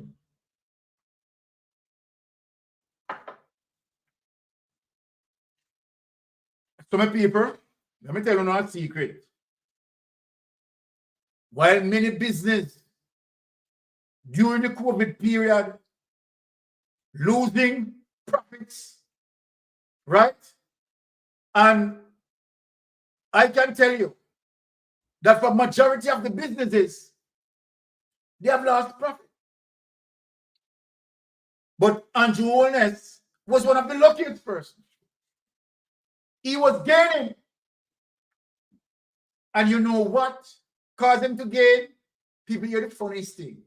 So my people, let me tell you a secret. While many business during the COVID period losing profits, right? And I can tell you that for majority of the businesses, they have lost profit. But Andrew Holness was one of the luckiest persons. He was gaining. And you know what caused him to gain? People hear the funniest thing.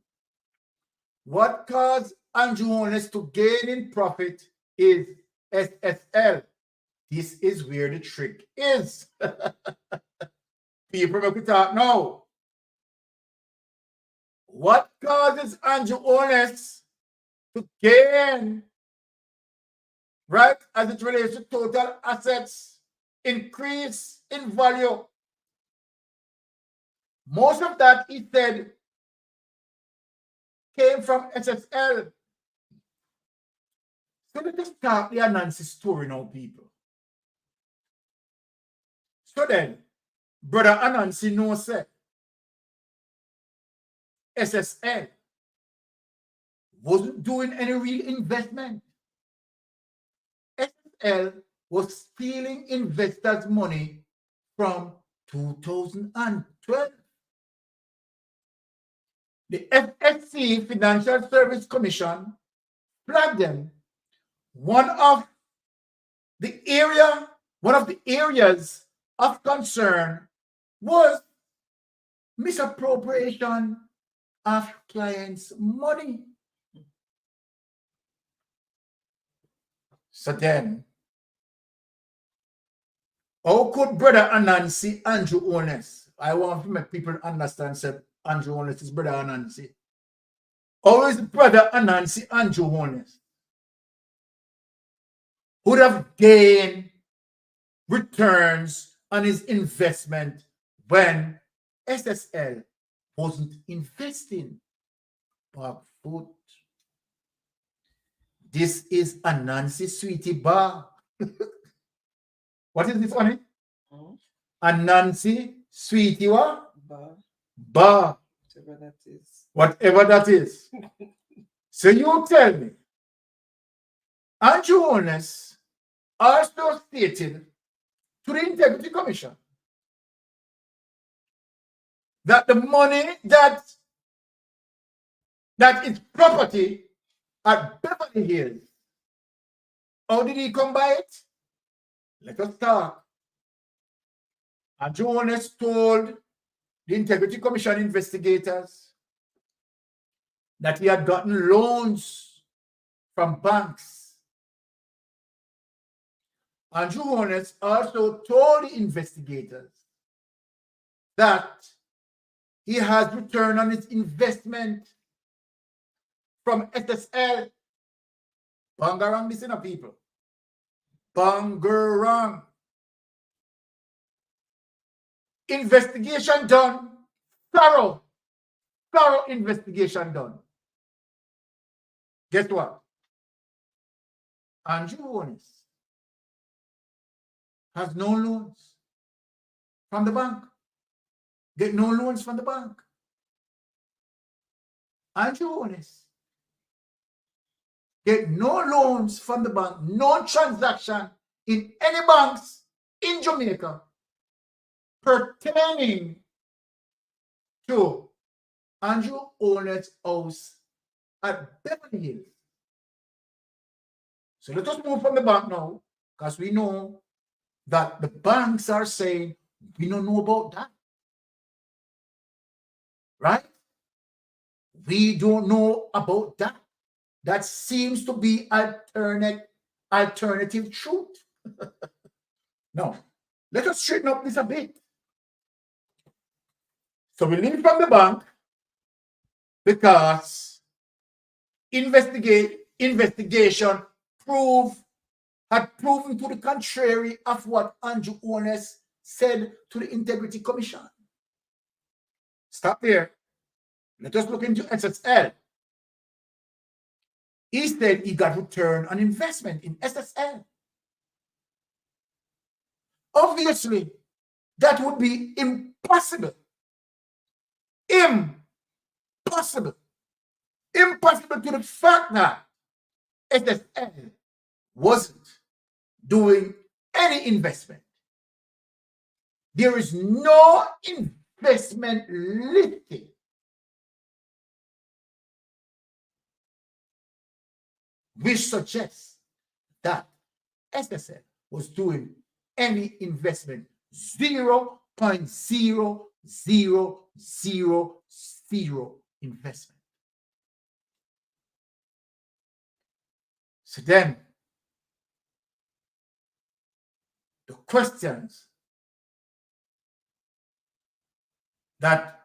What caused Andrew Holness to gain in profit is SSL. This is where the trick is. People make it talk now. What causes Andrew Holness to gain, right, as it relates to total assets, increase in value? Most of that, he said, came from SSL. So let us start the Anansi story now, people. So then, Brother Anansi knows that SSL wasn't doing any real investment. SSL was stealing investors' money from 2012. The FSC, Financial Service Commission, flagged them. One of the areas of concern was misappropriation of clients' money. So then, how could Brother Anansi, Andrew Holness, I want to make people understand, said Andrew Holness is Brother Anansi. How is Brother Anansi, Andrew Holness, would have gained returns on his investment when SSL wasn't investing? back foot. This is a Nancy Sweetie bar. What is this one? A Nancy Sweetie what? Bar. Whatever that is. Whatever that is. So you tell me, Andrew Holness also stated to the Integrity Commission that the money that is property at Beverly Hills, how did he come by it? Let us talk. Andrew Holness told the Integrity Commission investigators that he had gotten loans from banks. Andrew Holness also told the investigators that he has returned on his investment from SSL. Bangarang, listen up, people. Bangarang. Investigation done. Thorough investigation done. Guess what? Andrew Holness has no loans from the bank. Get no loans from the bank. Andrew Holness get no loans from the bank, no transaction in any banks in Jamaica pertaining to Andrew Holness' house at Beverly Hills. So let us move from the bank now, because we know that the banks are saying we don't know about that. Right? We don't know about that. That seems to be alternative truth. Now, let us straighten up this a bit. So we leave from the bank because investigation had proven to the contrary of what Andrew Holness said to the Integrity Commission. Stop there. Let us look into SSL. He said he got return on investment in SSL. Obviously, that would be impossible. Impossible to the fact that SSL wasn't doing any investment. There is no investment listed which suggests that SSL was doing any investment. 0.0000 investment. So then, the questions that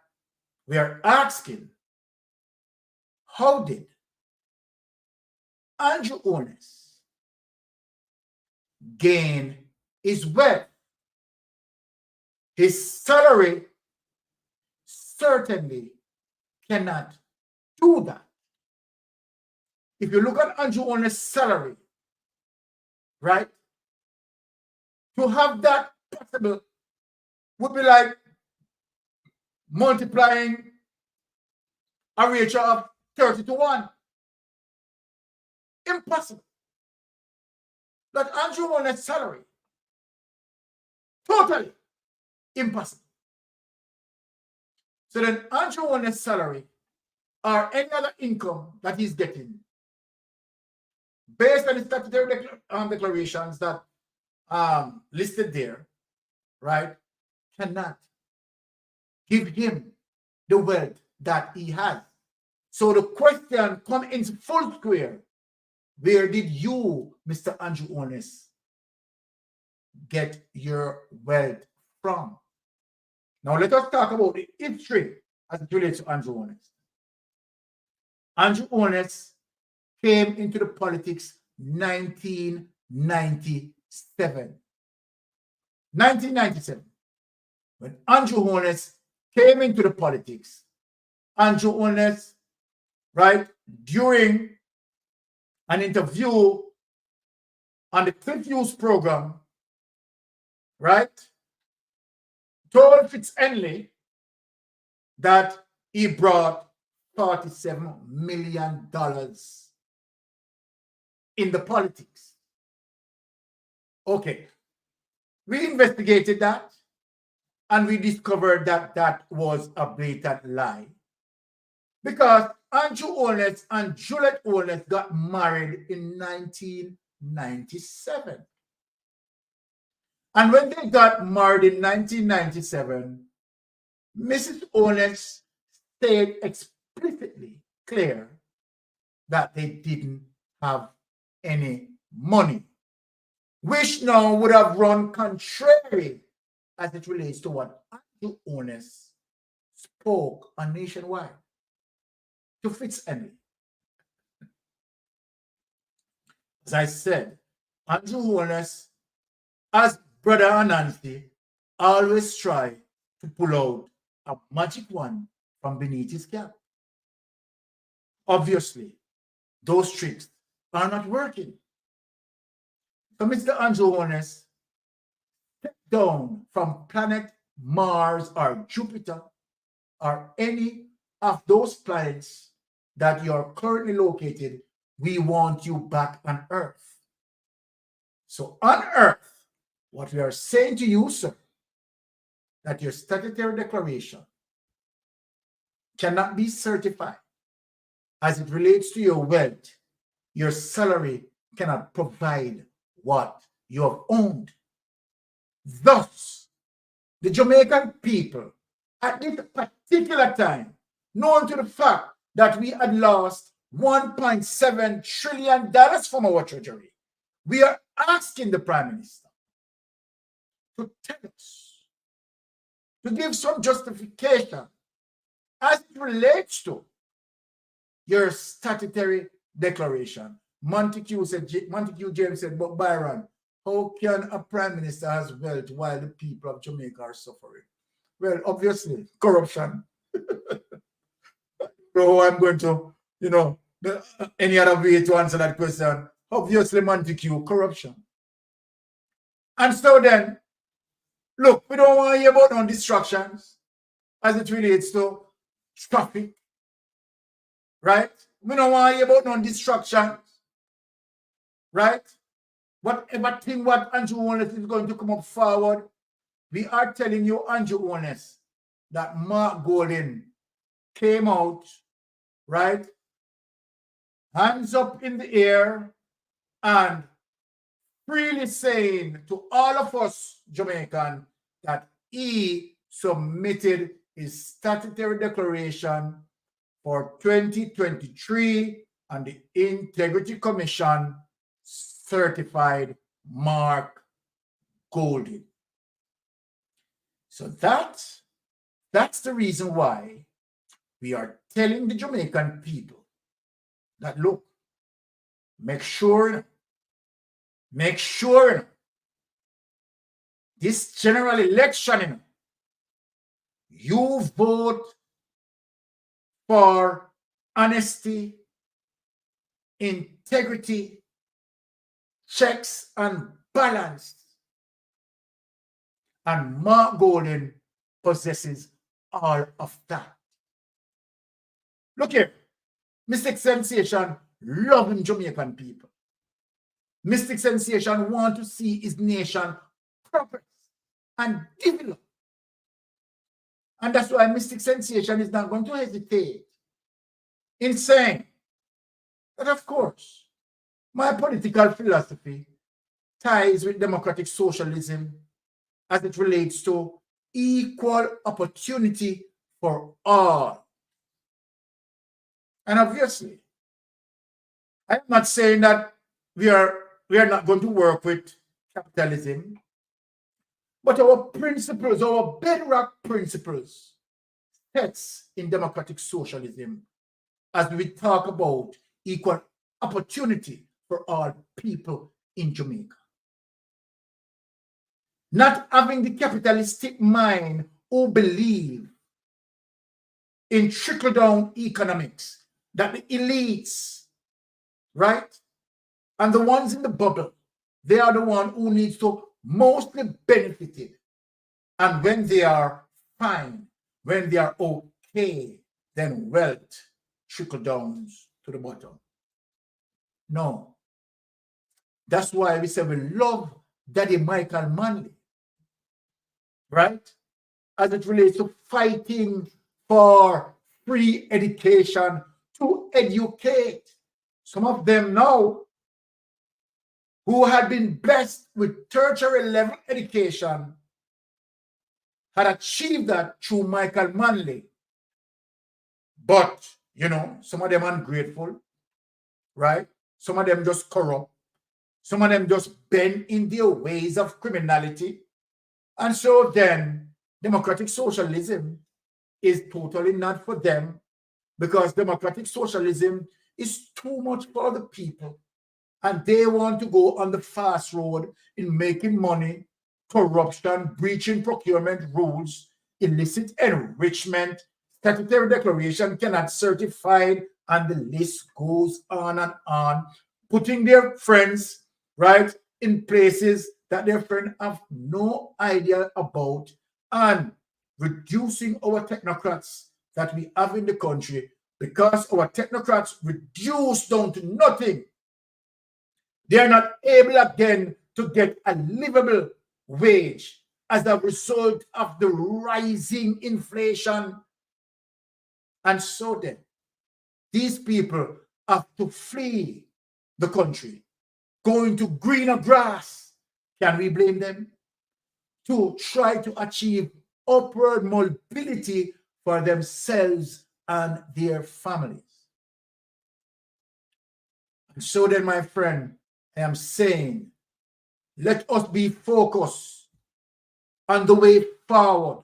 we are asking, how did Andrew Holness gain his wealth? His salary certainly cannot do that. If you look at Andrew Holness' salary, right, to have that possible would be like multiplying a ratio of 30 to 1. Impossible. That Andrew Holness' salary, totally impossible. So then Andrew Holness' salary or any other income that he's getting based on the statutory declarations that listed there, right, cannot give him the wealth that he has. So the question comes into full square. Where did you, Mr. Andrew Holness, get your wealth from? Now let us talk about the history as it relates to Andrew Holness. Andrew Holness came into the politics 1997. 1997. When Andrew Holness came into the politics, Andrew Holness right, during an interview on the Cliff News program, right, told Fitzhenley that he brought $47 million in the politics. Okay, we investigated that and we discovered that that was a blatant lie, because Andrew Holness and Juliet Holness got married in 1997. And when they got married in 1997, Mrs. Holness stayed explicitly clear that they didn't have any money, which now would have run contrary as it relates to what Andrew Holness spoke on Nationwide to Fitzhenley. As I said, Andrew Holness, as Brother Anansi, always try to pull out a magic wand from beneath his cap. Obviously, those tricks are not working. So Mr. Andrew Holness stepped down from planet Mars or Jupiter or any of those planets that you are currently located. We want you back on Earth. So on Earth, what we are saying to you, sir, that your statutory declaration cannot be certified as it relates to your wealth. Your salary cannot provide what you have owned. Thus, the Jamaican people at this particular time, known to the fact that we had lost $1.7 trillion from our treasury, we are asking the Prime Minister to tell us, to give some justification as it relates to your statutory declaration. Montague James said, but Byron, how can a Prime Minister have wealth while the people of Jamaica are suffering? Well, obviously, corruption. So I'm going to, any other way to answer that question? Obviously, Montague, corruption. And so then, look, we don't want to hear about no distractions as it relates to traffic, right? We don't want to hear about no distractions, right? Whatever thing what Andrew Holness is going to come up forward, we are telling you, Andrew Holness, that Mark Golding came out, right? Hands up in the air and freely saying to all of us Jamaican that he submitted his statutory declaration for 2023 and the Integrity Commission certified Mark Golding. So that's the reason why we are telling the Jamaican people that, look, make sure this general election, you vote for honesty, integrity, checks and balance. And Mark Golding possesses all of that. Look here, Mystic Sensation loving Jamaican people. Mystic Sensation want to see his nation progress and develop. And that's why Mystic Sensation is not going to hesitate in saying that, of course, my political philosophy ties with democratic socialism as it relates to equal opportunity for all. And obviously, I'm not saying that we are not going to work with capitalism, but our principles, our bedrock principles, sets in democratic socialism as we talk about equal opportunity for all people in Jamaica. Not having the capitalistic mind who believe in trickle-down economics that the elites, right, and the ones in the bubble, they are the one who needs to mostly benefit it. And when they are fine, when they are okay, then wealth trickle down to the bottom. No. That's why we say we love Daddy Michael Manley, right? As it relates to fighting for free education to educate. Some of them now who had been blessed with tertiary level education had achieved that through Michael Manley. But, you know, some of them ungrateful, right? Some of them just corrupt. Some of them just bend in their ways of criminality. And so then democratic socialism is totally not for them, because democratic socialism is too much for the people. And they want to go on the fast road in making money, corruption, breaching procurement rules, illicit enrichment, statutory declaration cannot certify, and the list goes on, putting their friends, right, in places that their friends have no idea about, and reducing our technocrats that we have in the country, because our technocrats reduce down to nothing. They are not able again to get a livable wage as a result of the rising inflation. And so then, these people have to flee the country, go into greener grass. Can we blame them? To try to achieve upward mobility for themselves and their families. And so then, my friend, I am saying, let us be focused on the way forward.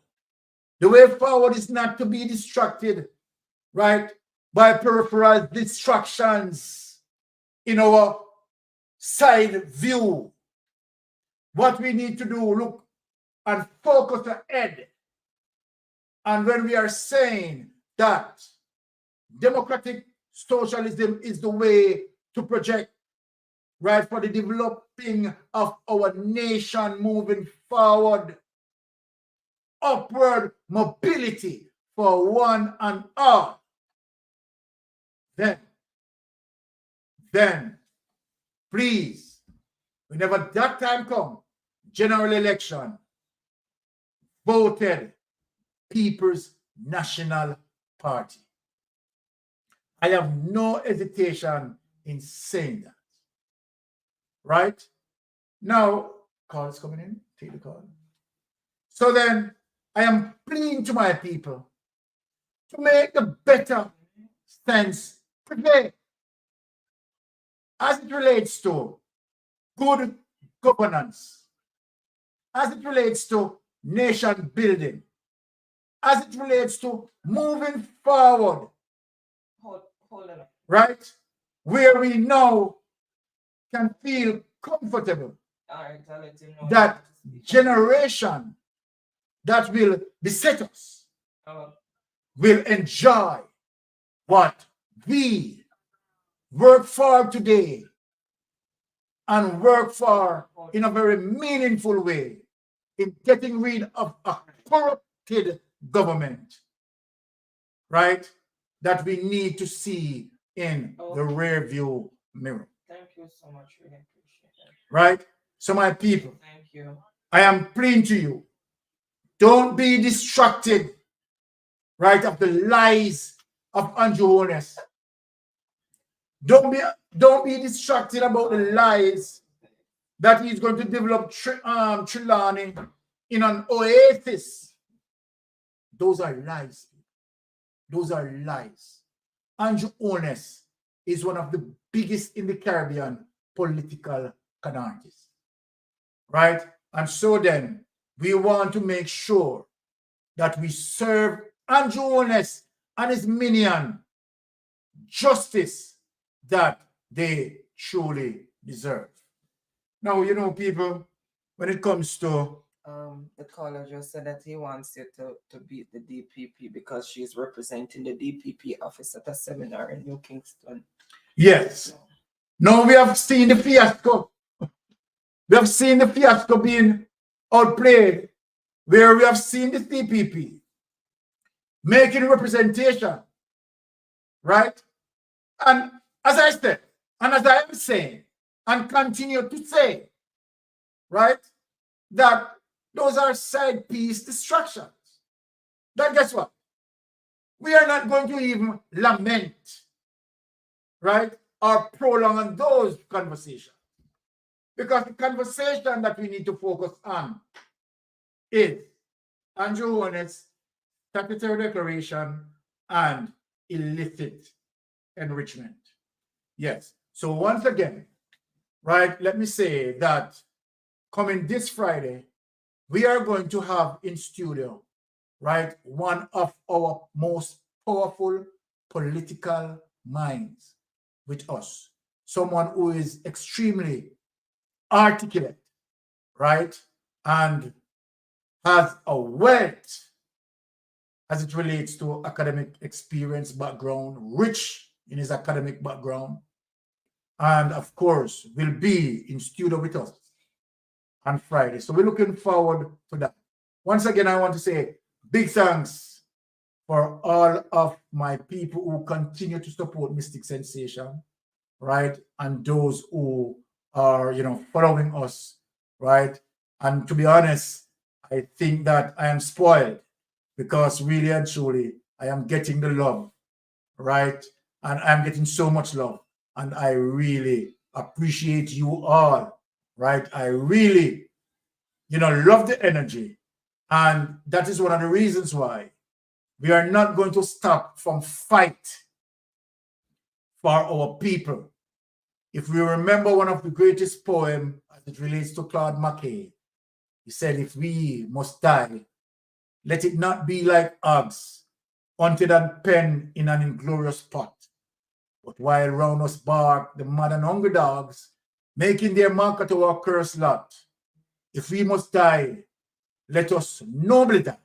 The way forward is not to be distracted, right, by peripheral distractions in our side view. What we need to do, look and focus ahead. And when we are saying that democratic socialism is the way to project, right, for the developing of our nation moving forward, upward mobility for one and all, then please, whenever that time comes, general election, voted People's National Party. I have no hesitation in saying that. Right? Now, call is coming in. Take the call. So then, I am pleading to my people to make the better sense prevail as it relates to good governance, as it relates to nation building, as it relates to moving forward, Hold on. right? Where we now can feel comfortable. All right, I'll let you know. That generation that will beset us will enjoy what we work for today and work for in a very meaningful way in getting rid of a corrupted government, right? That we need to see in the rear view mirror. Thank you so much. Really appreciate it. Right? So my people, Thank you. I am pleading to you, don't be distracted, right, of the lies of Andrew Holness. Don't be distracted about the lies that he's going to develop Trelawney in an oasis. Those are lies. Those are lies. Andrew Holness is one of the biggest in the Caribbean political canardists, right? And so then we want to make sure that we serve Andrew Holness and his minion justice that they truly deserve. Now, you know, people, when it comes to The caller just said that he wants you to beat the DPP because she's representing the DPP office at a seminar in New Kingston. Yes. Now we have seen the fiasco. We have seen the fiasco being outplayed, where we have seen the DPP making representation, right? And as I said, and as I am saying, and continue to say, right, that those are side piece distractions. Then guess what? We are not going to even lament, right, or prolong on those conversations. Because the conversation that we need to focus on is Andrew Holness' Statutory Declaration and illicit enrichment. Yes. So once again, right, let me say that coming this Friday, we are going to have in studio, right, one of our most powerful political minds with us. Someone who is extremely articulate, right, and has a wealth as it relates to academic experience, background, rich in his academic background, and of course will be in studio with us on Friday. So we're looking forward to that. Once again, I want to say big thanks for all of my people who continue to support Mystic Sensation, right, and those who are, following us, right? And to be honest, I think that I am spoiled because really and truly, I am getting the love, right? And I'm getting so much love. And I really appreciate you all, right? I really, love the energy. And that is one of the reasons why we are not going to stop from fight for our people. If we remember one of the greatest poems as it relates to Claude McKay, he said, if we must die, let it not be like hogs, hunted and penned in an inglorious pot. But while round us bark the mad and hungry dogs, making their mark at our cursed lot. If we must die, let us nobly die,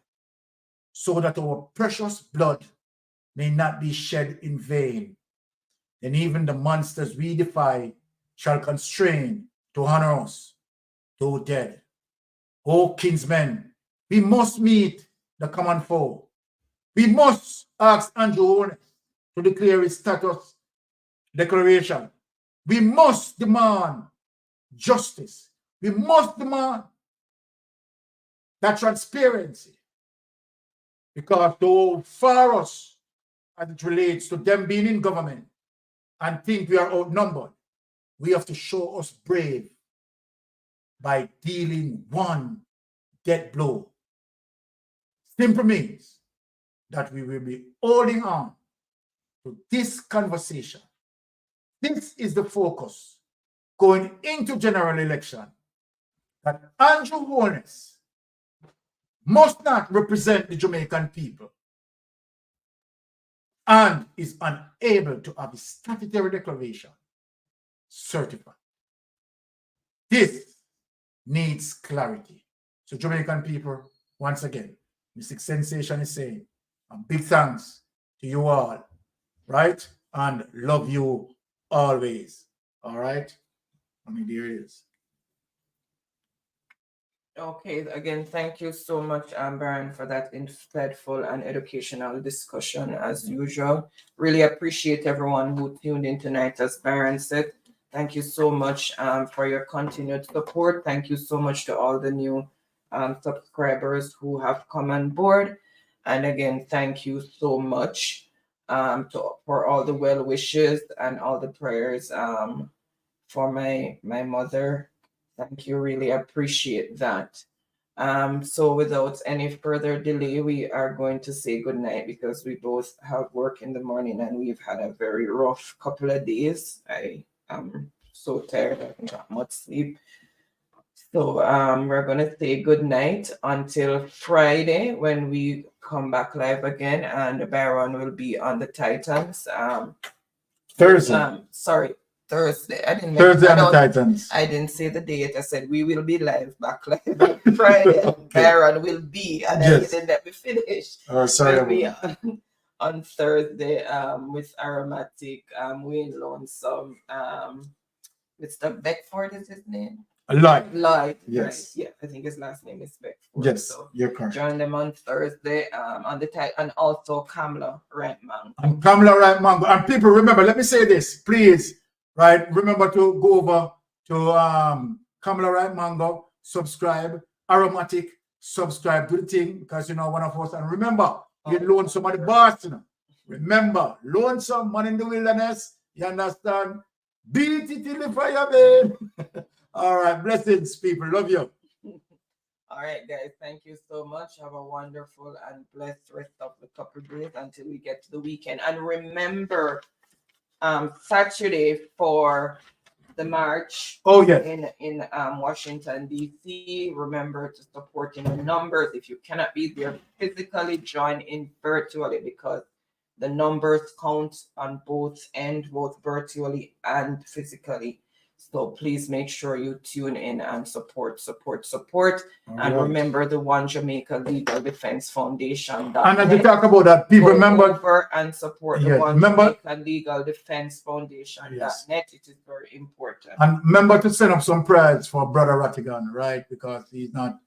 so that our precious blood may not be shed in vain. Then even the monsters we defy shall constrain to honor us, though dead. O kinsmen, we must meet the common foe. We must ask Andrew Holness to declare his status declaration. We must demand justice. We must demand that transparency. Because though far us as it relates to them being in government and think we are outnumbered, we have to show us brave by dealing one death blow. Simply means that we will be holding on to this conversation. This is the focus going into general election, that Andrew Holness must not represent the Jamaican people and is unable to have a statutory declaration certified. This needs clarity. So Jamaican people, once again, Mystic Sensation is saying a big thanks to you all, right? And love you always, all right? I mean, there it is. Okay, again, thank you so much, Baron, for that insightful and educational discussion as usual. Really appreciate everyone who tuned in tonight, as Baron said. Thank you so much for your continued support. Thank you so much to all the new subscribers who have come on board. And again, thank you so much for all the well wishes and all the prayers for my mother. Thank you, really appreciate that. So without any further delay, we are going to say goodnight because we both have work in the morning and we've had a very rough couple of days. I am so tired, I haven't got much sleep. So we're going to say goodnight until Friday when we come back live again, and Baron will be on the Titans. Thursday. Thursday. I didn't Thursday I and the don't- Titans. I didn't say the date. I said we will be live back live on Friday. Okay. Byron will be, and Yes. then let me finish. Oh, sorry We'll be about that. on Thursday with Aromatic, Wayne Lonesome, Mr. Beckford is his name. Lloyd. Yes. Right. Yeah, I think his last name is Beckford. Yes, So you're correct. join them on Thursday on the and also Kamla Rentman. And Kamala Right Mango. And people, remember, let me say this, please. Right, remember to go over to Kamala Right Mango, subscribe, Aromatic, subscribe to the thing, because you know one of us. And remember, you loan some of the boss, you know. Remember, loan some money in the wilderness. You understand? Beat it in the fire, man. All right, blessings, people. Love you. All right, guys. Thank you so much. Have a wonderful and blessed rest of the couple days until we get to the weekend. And remember, Saturday for the march. Oh, yes. In Washington D.C. Remember to support in the numbers. If you cannot be there physically, join in virtually, because the numbers count on both ends, both virtually and physically. So please make sure you tune in and support. All And right. remember the One Jamaica Legal Defense Foundation. And as we talk about that, people Go remember. over and support the Yes, One remember- Jamaica Legal Defense Foundation. Yes. .net. It is very important. And remember to send up some prayers for Brother Rattigan, right? Because he's not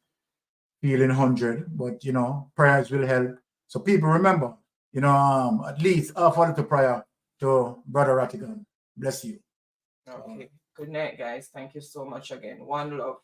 feeling 100, but you know, prayers will help. So people remember, you know, at least offer a little prayer to Brother Rattigan. Bless you. Okay. Good night, guys. Thank you so much again. One love.